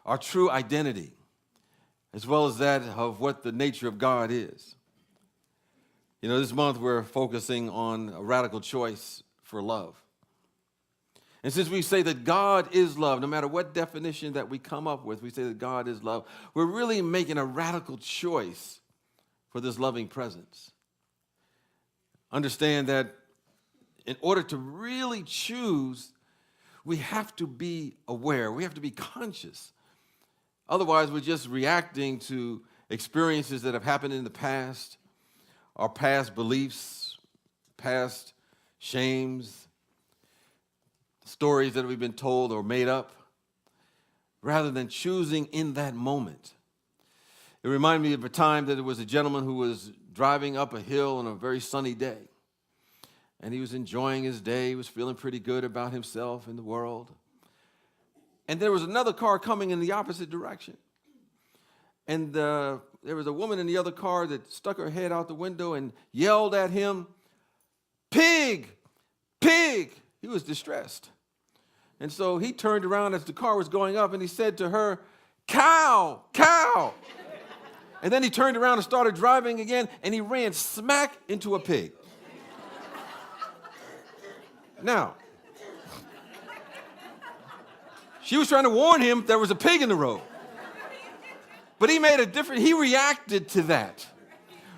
our true identity, as well as that of what the nature of God is. You know, this month we're focusing on a radical choice for love. And since we say that God is love, no matter what definition that we come up with, we say that God is love, we're really making a radical choice for this loving presence. Understand that in order to really choose, we have to be aware, we have to be conscious. Otherwise, we're just reacting to experiences that have happened in the past, our past beliefs, past shames, stories that we've been told or made up, rather than choosing in that moment. It reminded me of a time that there was a gentleman who was driving up a hill on a very sunny day. And he was enjoying his day. He was feeling pretty good about himself and the world. And there was another car coming in the opposite direction. And there was a woman in the other car that stuck her head out the window and yelled at him, "Pig! Pig!" He was distressed. And so he turned around as the car was going up and he said to her, "Cow! Cow!" And then he turned around and started driving again and he ran smack into a pig. Now, she was trying to warn him there was a pig in the road. But he reacted to that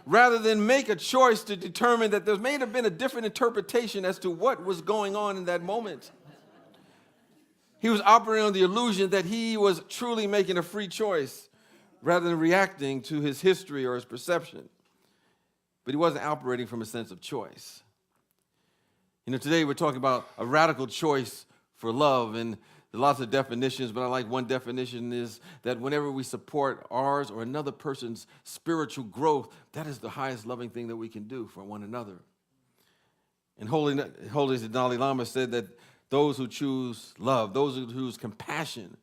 rather than make a choice to determine that there may have been a different interpretation as to what was going on in that moment. He was operating on the illusion that he was truly making a free choice rather than reacting to his history or his perception. But he wasn't operating from a sense of choice. You know, today we're talking about a radical choice for love, and there are lots of definitions, but I like one definition is that whenever we support ours or another person's spiritual growth, that is the highest loving thing that we can do for one another. And Holy Dalai Lama said that those who choose love, those who choose compassion,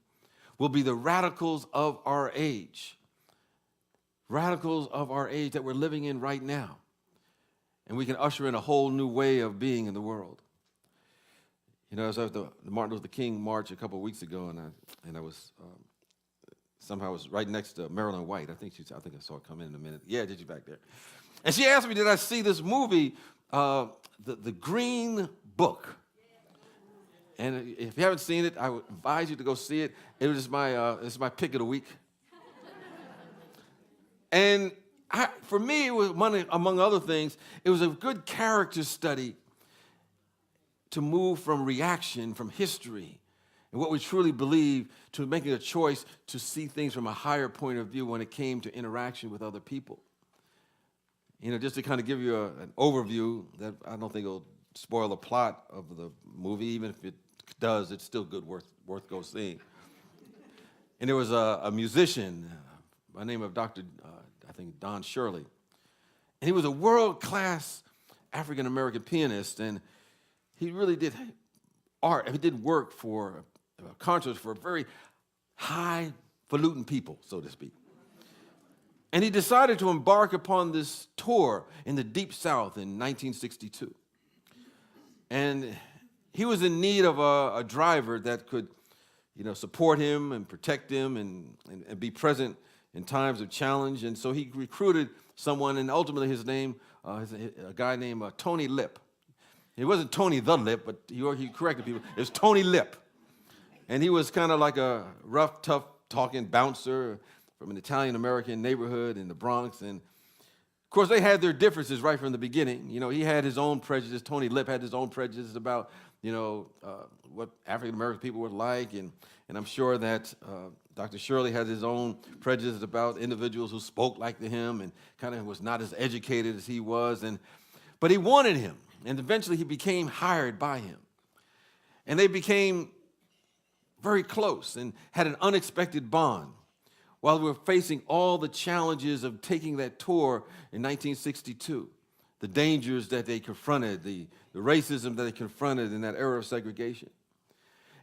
will be the radicals of our age. Radicals of our age that we're living in right now. And we can usher in a whole new way of being in the world. You know, I was at the Martin Luther King march a couple of weeks ago, and I was somehow I was right next to Marilyn White. I think I saw her come in a minute. Yeah, did you back there? And she asked me, did I see this movie, The Green Book? And if you haven't seen it, I would advise you to go see it. It was it's my pick of the week. And for me, it was among other things, it was a good character study to move from reaction, from history, and what we truly believe, to making a choice to see things from a higher point of view when it came to interaction with other people. You know, just to kind of give you an overview that I don't think it'll spoil the plot of the movie. Even if it does, it's still good, worth go seeing. And there was a musician by the name of Dr. I think Don Shirley. And he was a world-class African-American pianist, and he really did art. He did work for concerts for very highfalutin people, so to speak. And he decided to embark upon this tour in the Deep South in 1962. And he was in need of a driver that could, you know, support him and protect him and be present in times of challenge. And so he recruited someone, and ultimately his name, a guy named Tony Lip. It wasn't Tony the Lip, but he corrected people. It was Tony Lip. And he was kind of like a rough, tough talking bouncer from an Italian-American neighborhood in the Bronx. And, of course, they had their differences right from the beginning. You know, he had his own prejudice. Tony Lip had his own prejudice about, what African-American people were like. And I'm sure that Dr. Shirley had his own prejudice about individuals who spoke like him and kind of was not as educated as he was. But he wanted him. And eventually he became hired by him. And they became very close and had an unexpected bond while we were facing all the challenges of taking that tour in 1962, the dangers that they confronted, the racism that they confronted in that era of segregation.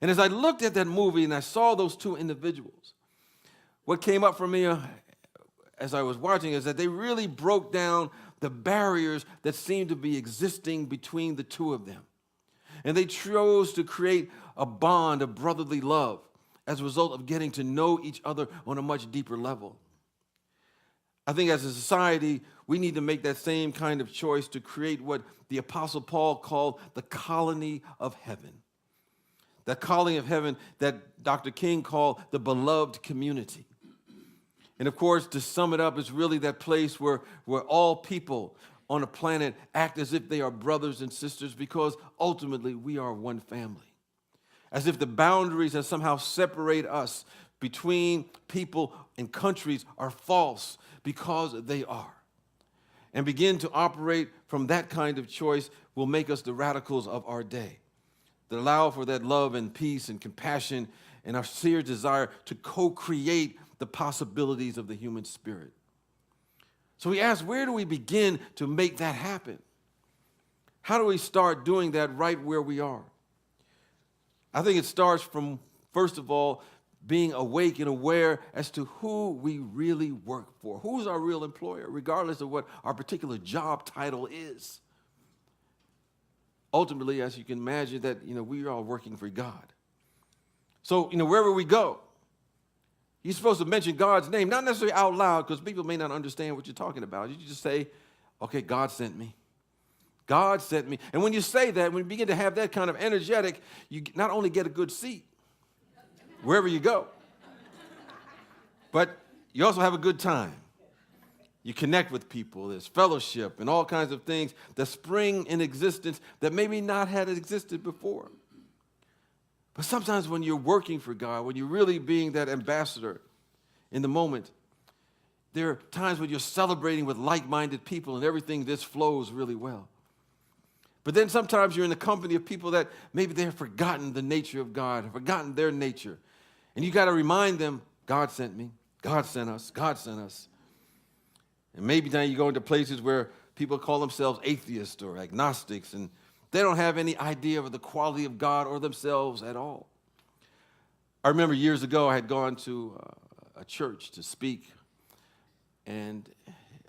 And as I looked at that movie and I saw those two individuals, what came up for me as I was watching is that they really broke down the barriers that seemed to be existing between the two of them. And they chose to create a bond of brotherly love as a result of getting to know each other on a much deeper level. I think as a society, we need to make that same kind of choice to create what the Apostle Paul called the colony of heaven. That colony of heaven that Dr. King called the beloved community. And of course, to sum it up, it's really that place where all people on a planet act as if they are brothers and sisters because ultimately we are one family. As if the boundaries that somehow separate us between people and countries are false because they are. And begin to operate from that kind of choice will make us the radicals of our day. That allow for that love and peace and compassion and our sincere desire to co-create the possibilities of the human spirit. So we ask, where do we begin to make that happen? How do we start doing that right where we are? I think it starts from, first of all, being awake and aware as to who we really work for. Who's our real employer, regardless of what our particular job title is. Ultimately, as you can imagine, that we are all working for God. So, wherever we go, you're supposed to mention God's name, not necessarily out loud, because people may not understand what you're talking about. You just say, okay, God sent me. God sent me. And when you say that, when you begin to have that kind of energetic, you not only get a good seat wherever you go, but you also have a good time. You connect with people. There's fellowship and all kinds of things that spring in existence that maybe not had existed before. But sometimes when you're working for God, when you're really being that ambassador in the moment, there are times when you're celebrating with like-minded people and everything just flows really well. But then sometimes you're in the company of people that maybe they have forgotten the nature of God, have forgotten their nature. And you got to remind them, God sent me, God sent us, God sent us. And maybe now you go into places where people call themselves atheists or agnostics, and they don't have any idea of the quality of God or themselves at all. I remember years ago I had gone to a church to speak, and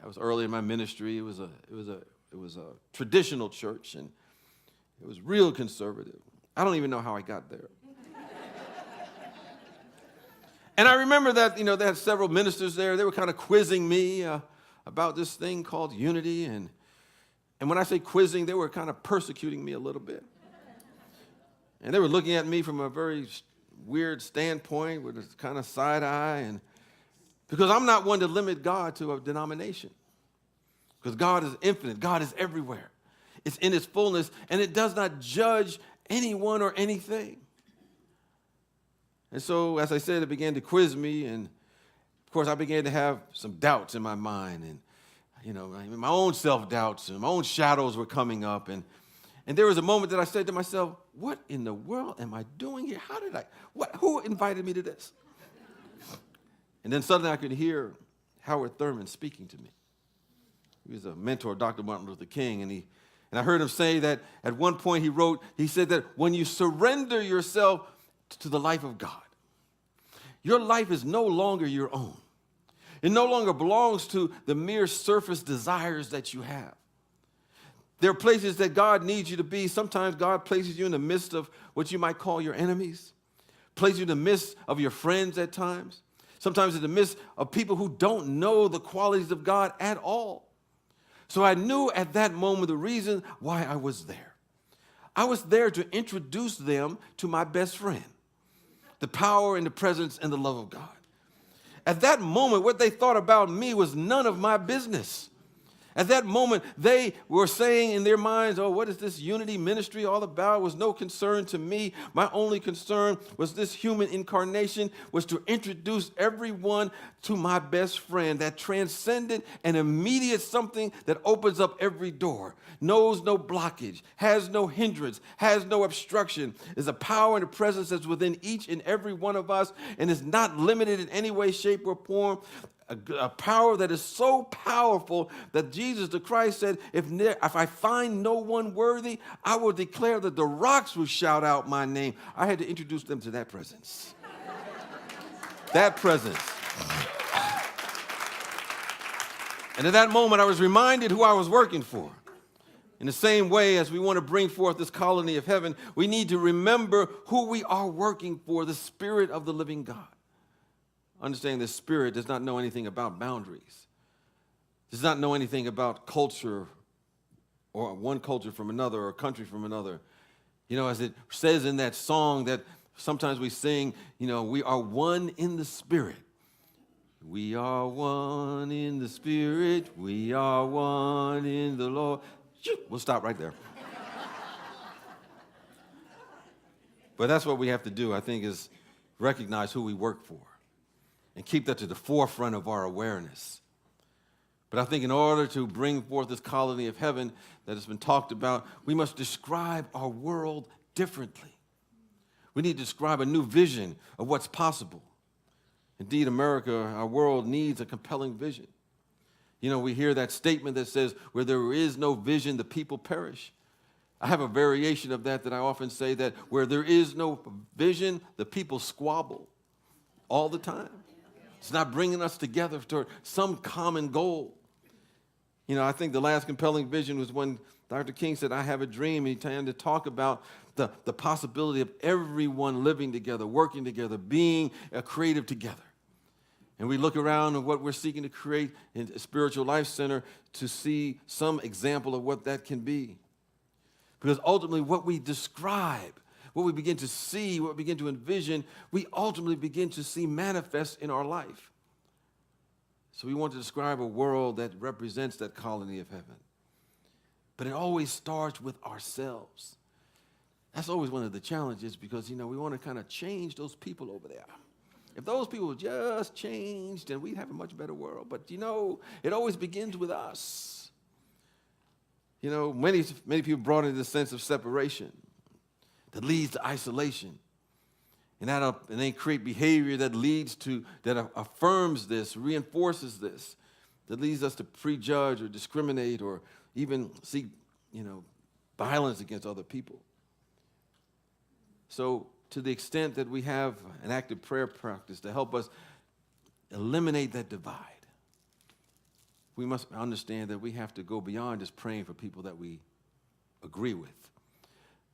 I was early in my ministry. It was a traditional church, and it was real conservative. I don't even know how I got there. And I remember that they had several ministers there. They were kind of quizzing me about this thing called unity, and when I say quizzing, they were kind of persecuting me a little bit. And they were looking at me from a very weird standpoint with this kind of side eye, and because I'm not one to limit God to a denomination. Because God is infinite. God is everywhere. It's in His fullness, and it does not judge anyone or anything. And so, as I said, it began to quiz me, and of course, I began to have some doubts in my mind, and my own self-doubts and my own shadows were coming up, and there was a moment that I said to myself, "What in the world am I doing here? Who invited me to this?" And then suddenly I could hear Howard Thurman speaking to me. He was a mentor of Dr. Martin Luther King, and I heard him say that at one point he said that when you surrender yourself to the life of God, your life is no longer your own. It no longer belongs to the mere surface desires that you have. There are places that God needs you to be. Sometimes God places you in the midst of what you might call your enemies, places you in the midst of your friends at times, sometimes in the midst of people who don't know the qualities of God at all. So I knew at that moment the reason why I was there. I was there to introduce them to my best friend, the power and the presence and the love of God. At that moment, what they thought about me was none of my business. At that moment, they were saying in their minds, oh, what is this unity ministry all about? It was no concern to me. My only concern was this human incarnation was to introduce everyone to my best friend, that transcendent and immediate something that opens up every door, knows no blockage, has no hindrance, has no obstruction, is a power and a presence that's within each and every one of us and is not limited in any way, shape, or form. A power that is so powerful that Jesus the Christ said, if I find no one worthy, I will declare that the rocks will shout out my name. I had to introduce them to that presence. That presence. And at that moment, I was reminded who I was working for. In the same way as we want to bring forth this colony of heaven, we need to remember who we are working for, the Spirit of the living God. Understanding the Spirit does not know anything about boundaries, does not know anything about culture or one culture from another or a country from another. You know, as it says in that song that sometimes we sing, you know, we are one in the Spirit. We are one in the Spirit. We are one in the Lord. We'll stop right there. But that's what we have to do, I think, is recognize who we work for and keep that to the forefront of our awareness. But I think in order to bring forth this colony of heaven that has been talked about, we must describe our world differently. We need to describe a new vision of what's possible. Indeed, America, our world needs a compelling vision. You know, we hear that statement that says, where there is no vision, the people perish. I have a variation of that I often say that where there is no vision, the people squabble all the time. It's not bringing us together toward some common goal. You know, I think the last compelling vision was when Dr. King said, I have a dream. And he began to talk about the possibility of everyone living together, working together, being creative together. And we look around at what we're seeking to create in a Spiritual Life Center to see some example of what that can be. Because ultimately what we describe, what we begin to see, what we begin to envision, we ultimately begin to see manifest in our life. So we want to describe a world that represents that colony of heaven. But it always starts with ourselves. That's always one of the challenges because, you know, we want to kind of change those people over there. If those people just changed, then we'd have a much better world. But, you know, it always begins with us. You know, many people brought in this sense of separation that leads to isolation. And they create behavior that leads to, that affirms this, reinforces this, that leads us to prejudge or discriminate or even seek, you know, violence against other people. So to the extent that we have an active prayer practice to help us eliminate that divide, we must understand that we have to go beyond just praying for people that we agree with,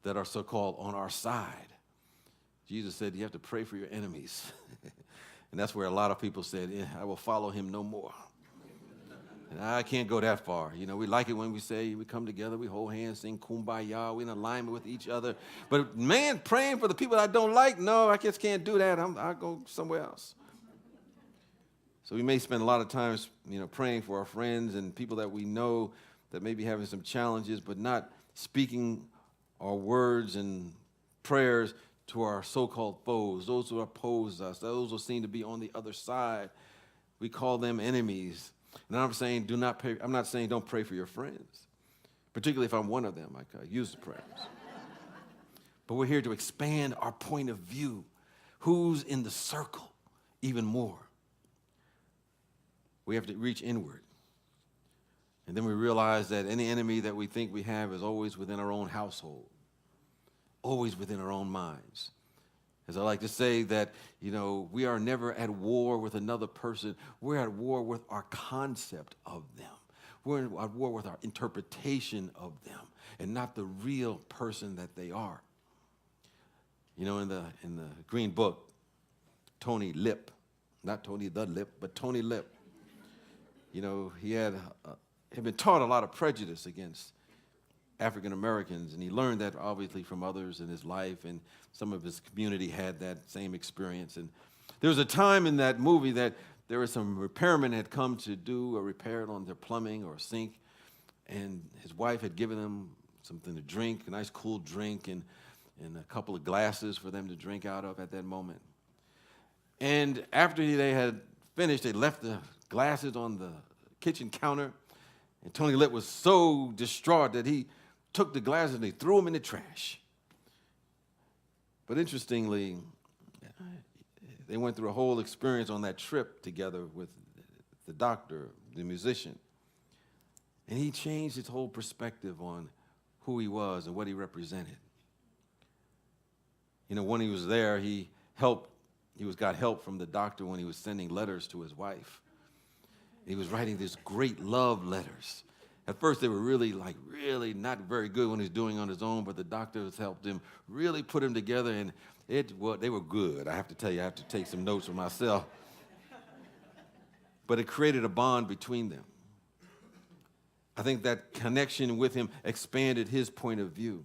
that are so-called on our side. Jesus said you have to pray for your enemies. And that's where a lot of people said, yeah, I will follow him no more. And I can't go that far. You know, we like it when we say we come together, we hold hands, sing kumbaya, we're in alignment with each other. But man, praying for the people I don't like, no, I just can't do that. I'll go somewhere else. So we may spend a lot of time, you know, praying for our friends and people that we know that may be having some challenges, but not speaking our words and prayers to our so-called foes, those who oppose us, those who seem to be on the other side. We call them enemies. And I'm saying I'm not saying don't pray for your friends, particularly if I'm one of them. I use the prayers. But we're here to expand our point of view. Who's in the circle even more? We have to reach inward. And then we realize that any enemy that we think we have is always within our own household, always within our own minds. As I like to say that, you know, we are never at war with another person. We're at war with our concept of them. We're at war with our interpretation of them and not the real person that they are. You know, in the Green Book, Tony Lip, not Tony the Lip, but Tony Lip, you know, he had been taught a lot of prejudice against African Americans, and he learned that obviously from others in his life, and some of his community had that same experience. And there was a time in that movie that there was some repairman had come to do a repair on their plumbing or sink, and his wife had given them something to drink, a nice cool drink, and a couple of glasses for them to drink out of at that moment. And after they had finished, they left the glasses on the kitchen counter, and Tony Lip was so distraught that he took the glasses and he threw them in the trash. But interestingly, they went through a whole experience on that trip together with the doctor, the musician. And he changed his whole perspective on who he was and what he represented. You know, when he was there, he got help from the doctor when he was sending letters to his wife. He was writing these great love letters. At first, they were really not very good when he was doing it on his own, but the doctors helped him really put them together, and they were good. I have to tell you, I have to take some notes for myself. But it created a bond between them. I think that connection with him expanded his point of view.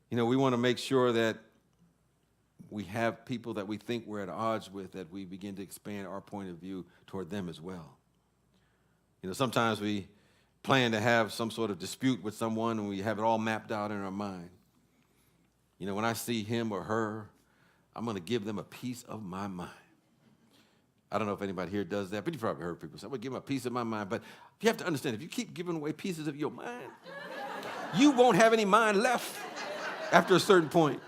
You know, we want to make sure that we have people that we think we're at odds with, that we begin to expand our point of view toward them as well. You know, sometimes we plan to have some sort of dispute with someone and we have it all mapped out in our mind. You know, when I see him or her, I'm going to give them a piece of my mind. I don't know if anybody here does that, but you've probably heard people say, I'm going to give them a piece of my mind. But you have to understand, if you keep giving away pieces of your mind, you won't have any mind left after a certain point.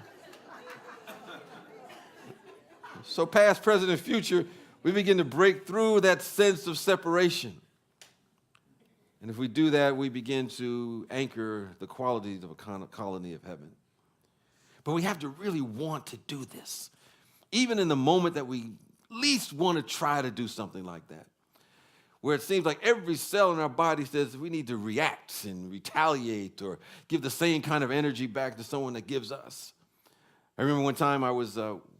So past, present, and future, we begin to break through that sense of separation. And if we do that, we begin to anchor the qualities of a colony of heaven. But we have to really want to do this, even in the moment that we least want to try to do something like that, where it seems like every cell in our body says we need to react and retaliate or give the same kind of energy back to someone that gives us. I remember one time I was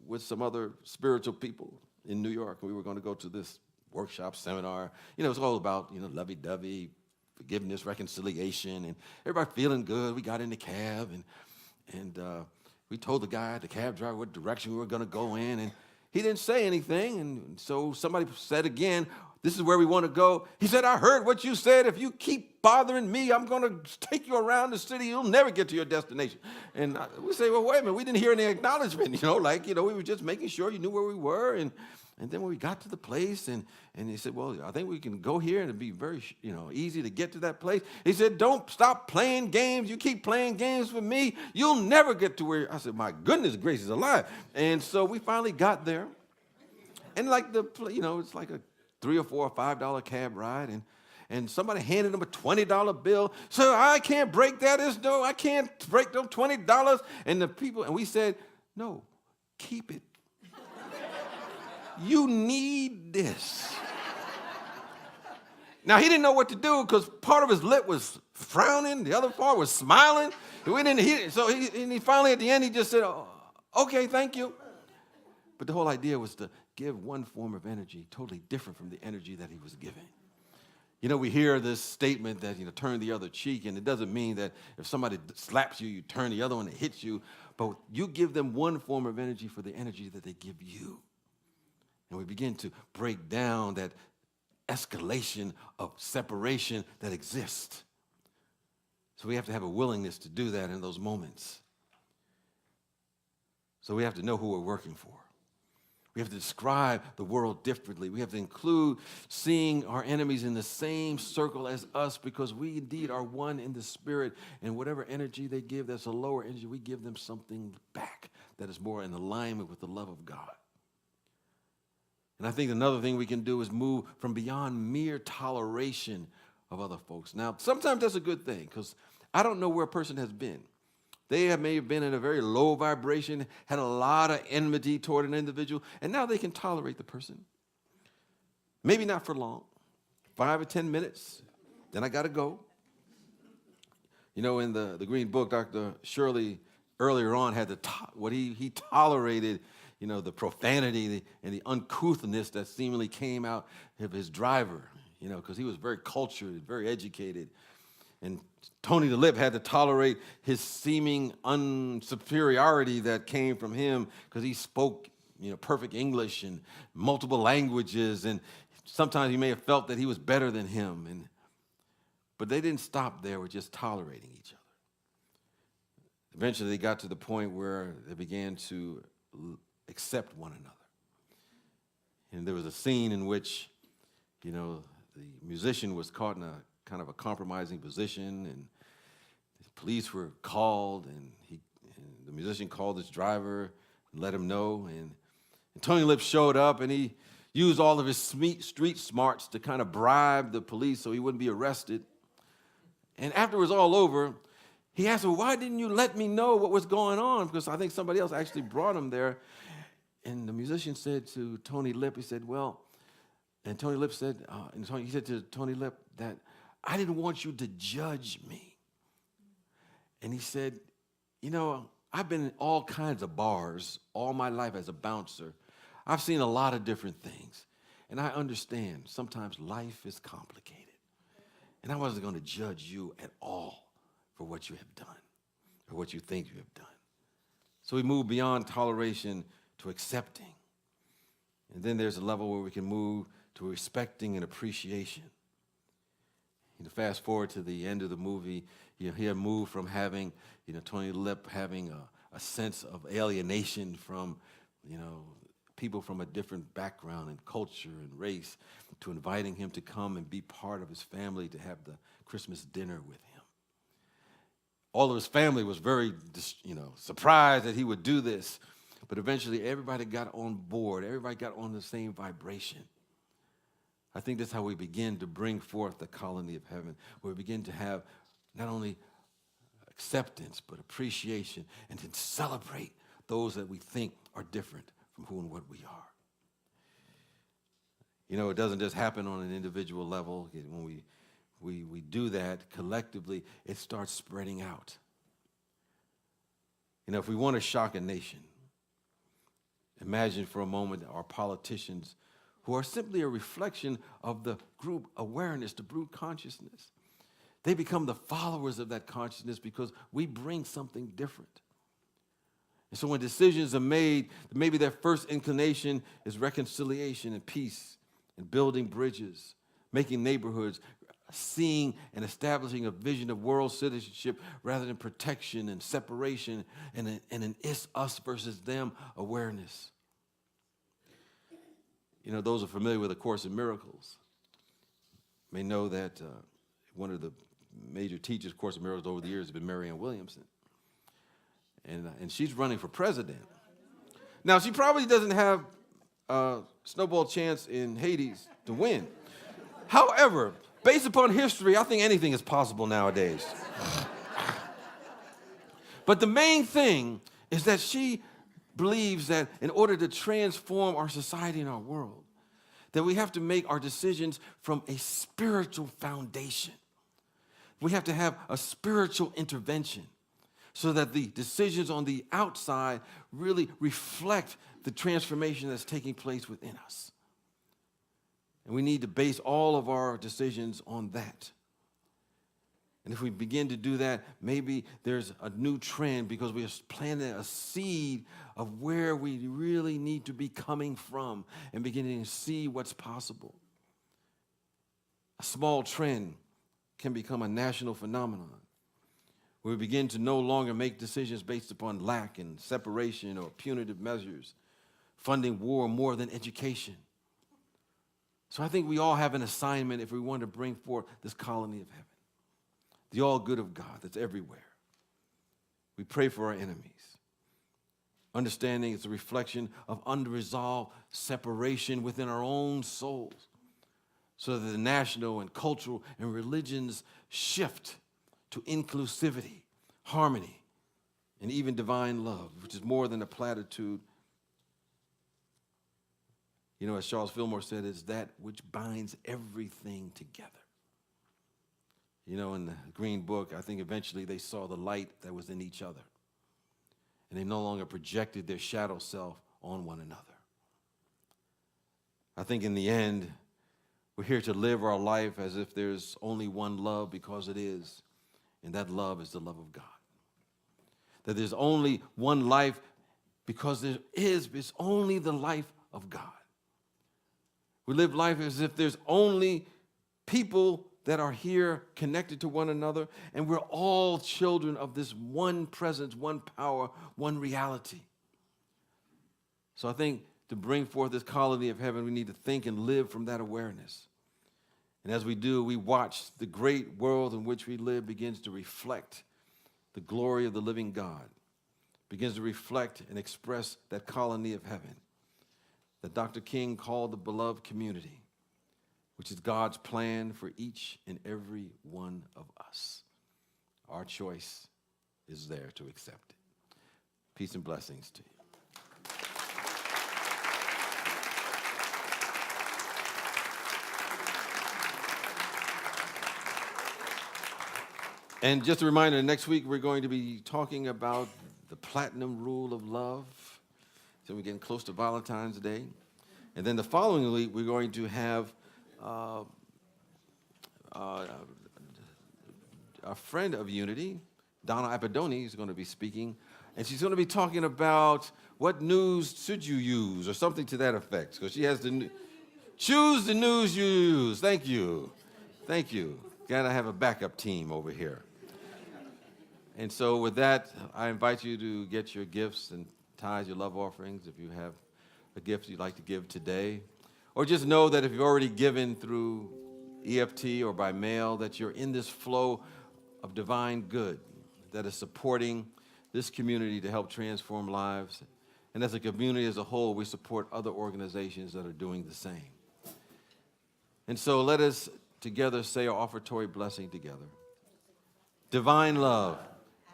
with some other spiritual people in New York. We were going to go to this workshop, seminar. You know, it's all about, lovey-dovey, forgiveness, reconciliation, and everybody feeling good. We got in the cab, and we told the cab driver, what direction we were going to go in, and he didn't say anything, and so somebody said again, this is where we want to go. He said, I heard what you said. If you keep bothering me, I'm going to take you around the city. You'll never get to your destination. And we say, well, wait a minute. We didn't hear any acknowledgement, we were just making sure you knew where we were. And then when we got to the place, and he said, well, I think we can go here, and it'd be very, easy to get to that place. He said, don't stop playing games. You keep playing games with me, you'll never get to where. I said, my goodness gracious alive. And so we finally got there. And it's like a $3 or $4 or $5 cab ride, and somebody handed him a $20 bill. So I can't break that. I can't break those $20. And we said, no, keep it. You need this. Now, he didn't know what to do because part of his lip was frowning, the other part was smiling. So he finally, at the end, he just said, oh, okay, thank you. But the whole idea was to give one form of energy totally different from the energy that he was giving. We hear this statement that, turn the other cheek, and it doesn't mean that if somebody slaps you, you turn the other one and hits you, but you give them one form of energy for the energy that they give you. And we begin to break down that escalation of separation that exists. So we have to have a willingness to do that in those moments. So we have to know who we're working for. We have to describe the world differently. We have to include seeing our enemies in the same circle as us, because we indeed are one in the spirit. And whatever energy they give that's a lower energy, we give them something back that is more in alignment with the love of God. And I think another thing we can do is move from beyond mere toleration of other folks. Now, sometimes that's a good thing, because I don't know where a person has been. They may have been in a very low vibration, had a lot of enmity toward an individual, and now they can tolerate the person. Maybe not for long, 5 or 10 minutes, then I got to go. In the Green Book, Dr. Shirley earlier on had what he tolerated, the profanity and the uncouthness that seemingly came out of his driver, because he was very cultured, very educated. And Tony the Lip had to tolerate his seeming unsuperiority that came from him, because he spoke perfect English and multiple languages, and sometimes he may have felt that he was better than him. But they didn't stop there with just tolerating each other. Eventually, they got to the point where they began to accept one another. And there was a scene in which, the musician was caught in a kind of a compromising position, and the police were called, and the musician called his driver and let him know. And Tony Lip showed up, and he used all of his street smarts to kind of bribe the police so he wouldn't be arrested. And after it was all over, he asked him, "Why didn't you let me know what was going on?" Because I think somebody else actually brought him there. And the musician said to Tony Lip, he said, and Tony Lip said, he said to Tony Lip that, "I didn't want you to judge me." And he said, "I've been in all kinds of bars all my life as a bouncer. I've seen a lot of different things. And I understand sometimes life is complicated. And I wasn't going to judge you at all for what you have done or what you think you have done." So we move beyond toleration to accepting. And then there's a level where we can move to respecting and appreciation. Fast forward to the end of the movie, he had moved from having, Tony Lip having a sense of alienation from, people from a different background and culture and race, to inviting him to come and be part of his family, to have the Christmas dinner with him. All of his family was very, surprised that he would do this, but eventually everybody got on board. Everybody got on the same vibration. I think that's how we begin to bring forth the colony of heaven, where we begin to have not only acceptance, but appreciation, and to celebrate those that we think are different from who and what we are. It doesn't just happen on an individual level. When we do that collectively, it starts spreading out. If we want to shock a nation, imagine for a moment our politicians, who are simply a reflection of the group awareness, the group consciousness. They become the followers of that consciousness because we bring something different. And so when decisions are made, maybe their first inclination is reconciliation and peace and building bridges, making neighborhoods, seeing and establishing a vision of world citizenship rather than protection and separation and an it's us versus them awareness. Those who are familiar with A Course in Miracles may know that one of the major teachers of Course in Miracles over the years has been Marianne Williamson. And she's running for president. Now, she probably doesn't have a snowball chance in Hades to win. However, based upon history, I think anything is possible nowadays. But the main thing is that she believes that in order to transform our society and our world, that we have to make our decisions from a spiritual foundation. We have to have a spiritual intervention so that the decisions on the outside really reflect the transformation that's taking place within us. And we need to base all of our decisions on that. And if we begin to do that, maybe there's a new trend because we are planting a seed of where we really need to be coming from and beginning to see what's possible. A small trend can become a national phenomenon where we begin to no longer make decisions based upon lack and separation or punitive measures, funding war more than education. So I think we all have an assignment if we want to bring forth this colony of heaven, the all good of God that's everywhere. We pray for our enemies, understanding it's a reflection of unresolved separation within our own souls, so that the national and cultural and religions shift to inclusivity, harmony, and even divine love, which is more than a platitude. As Charles Fillmore said, it's that which binds everything together. In the Green Book, I think eventually they saw the light that was in each other, and they no longer projected their shadow self on one another. I think in the end, we're here to live our life as if there's only one love, because it is, and that love is the love of God. That there's only one life because it's only the life of God. We live life as if there's only people that are here connected to one another, and we're all children of this one presence, one power, one reality. So I think to bring forth this colony of heaven, we need to think and live from that awareness. And as we do, we watch the great world in which we live begins to reflect the glory of the living God, begins to reflect and express that colony of heaven that Dr. King called the beloved community, which is God's plan for each and every one of us. Our choice is there to accept it. Peace and blessings to you. And just a reminder, next week we're going to be talking about the platinum rule of love. So we're getting close to Valentine's Day. And then the following week we're going to have a friend of Unity, Donna Apodoni, is going to be speaking. And she's going to be talking about what news should you use or something to that effect. Because she has choose the news you use. Thank you. Thank you. Got to have a backup team over here. And so with that, I invite you to get your gifts and tithes, your love offerings, if you have a gift you'd like to give today. Or just know that if you've already given through EFT or by mail, that you're in this flow of divine good that is supporting this community to help transform lives. And as a community as a whole, we support other organizations that are doing the same. And so let us together say our offertory blessing together. Divine love,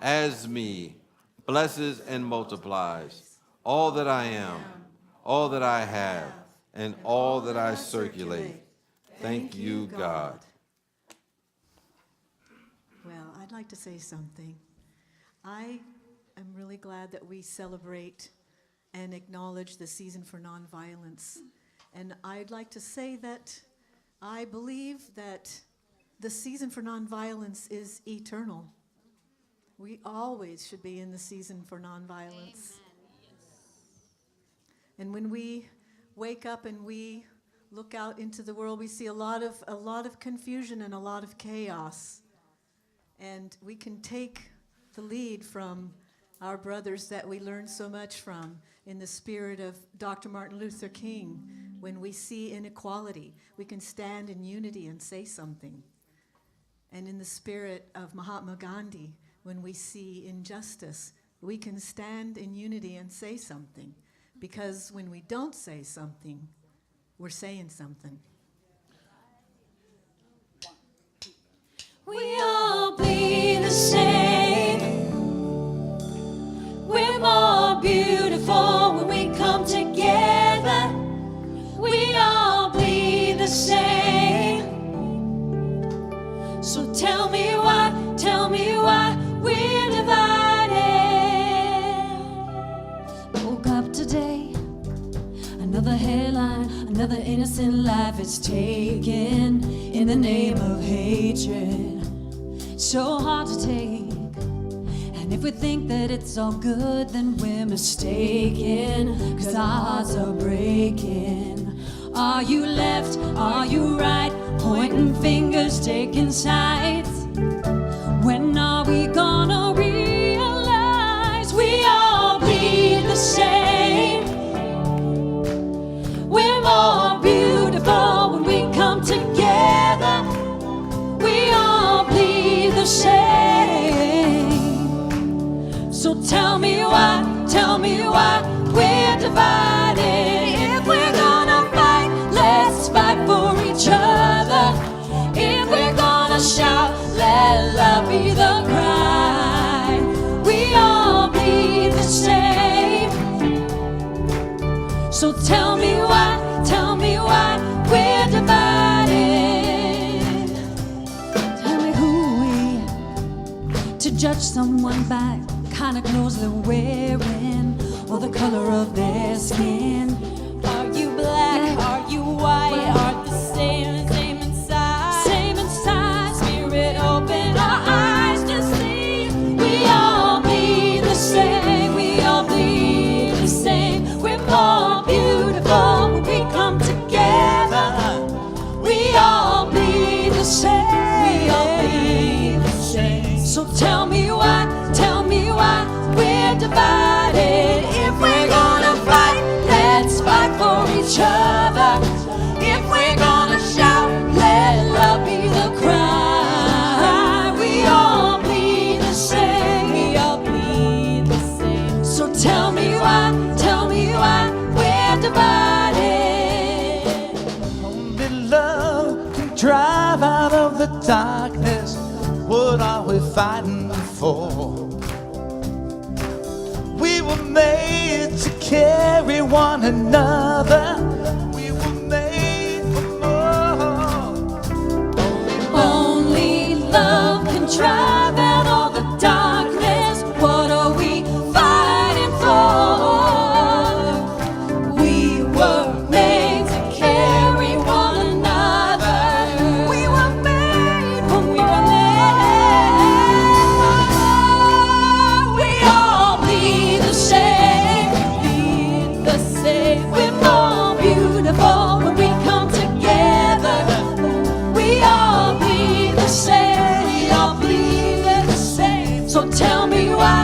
as me, blesses and multiplies all that I am, all that I have, and all that I circulate. Thank you, God. Well, I'd like to say something. I am really glad that we celebrate and acknowledge the season for nonviolence. And I'd like to say that I believe that the season for nonviolence is eternal. We always should be in the season for nonviolence. And when we wake up and we look out into the world, we see a lot of confusion and a lot of chaos. And we can take the lead from our brothers that we learn so much from in the spirit of Dr. Martin Luther King. When we see inequality, we can stand in unity and say something. And in the spirit of Mahatma Gandhi, when we see injustice, we can stand in unity and say something. Because when we don't say something, we're saying something. We all bleed the same. We're more beautiful when we come together. We all bleed the same. So tell me why we're divided. Woke up today, another headline, another innocent life is taken in the name of hatred. So hard to take. And if we think that it's all good, then we're mistaken, 'cause our hearts are breaking. Are you left? Are you right? Pointing fingers, taking sides. When are we gonna realize we all bleed the same? We're more beautiful when we come together. We all bleed the same. So tell me why we're divided. If we're gonna fight, let's fight for each other. If we're gonna shout, let love be the cry. We all bleed the same. So tell me why we're divided. Tell me who we to judge someone by the kind of clothes they're wearing or the color of their skin. Are you black? Are you white? Are the same inside? Same inside. Spirit, open our eyes to see. We all bleed the same. We all bleed the drive out of the darkness. What are we fighting for? We were made to carry one another. We were made for more. Only love can drive out all the darkness. What are we fighting for? We were made to carry one another. We were made when we were made. We all bleed the same, bleed the same. We're more beautiful when we come together. We all bleed the same, we all bleed the same. So tell me why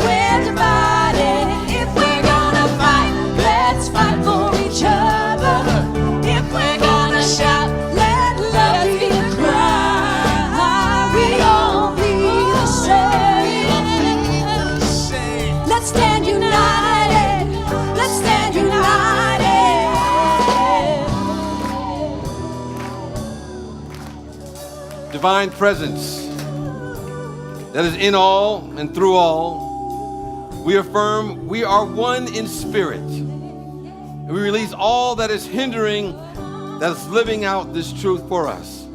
we're divided. If we're gonna fight, let's fight for each other. If we're gonna shout, let love be the cry. We all bleed the same. Let's stand united. Let's stand united. Divine presence that is in all and through all. We affirm we are one in spirit. And we release all that is hindering, that is living out this truth for us.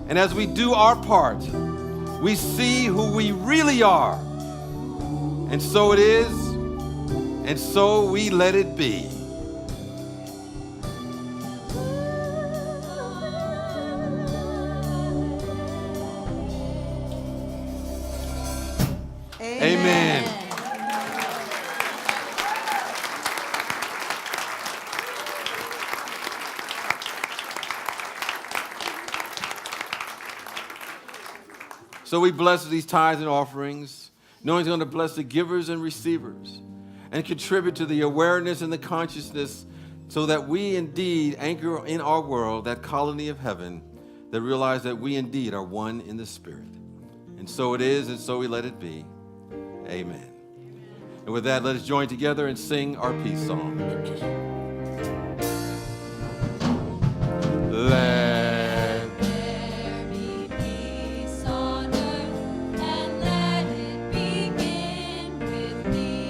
And as we do our part, we see who we really are. And so it is, and so we let it be. Amen. So we bless these tithes and offerings, knowing He's going to bless the givers and receivers and contribute to the awareness and the consciousness so that we indeed anchor in our world that colony of heaven that realize that we indeed are one in the Spirit. And so it is, and so we let it be. Amen. And with that, let us join together and sing our peace song. Let There be peace on earth, and let it begin with me.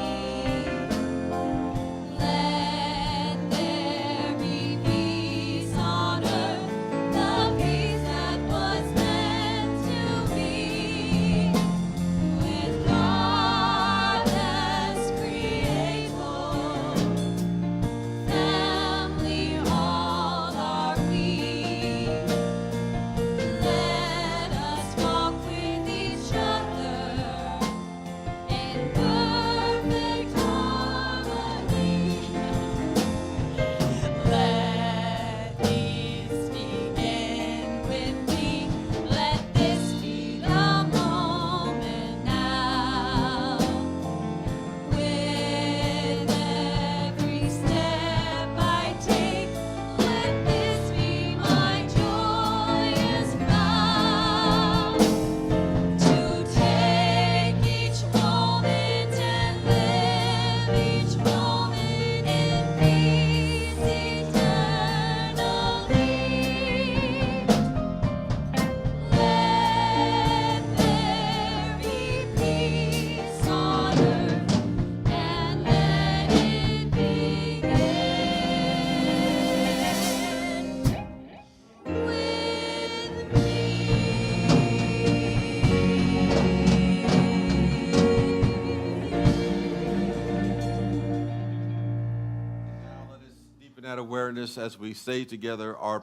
Let there be peace on earth, the peace that was meant to be. With God as creator, family all are we. Let us walk with each other in perfect harmony. Let peace begin with me. Let this be the moment now. With every step I take, let this be my joyous vow. To take each moment and live each moment in peace eternally. Let there be peace on earth, and let it begin with me. Now let us deepen that awareness as we say together our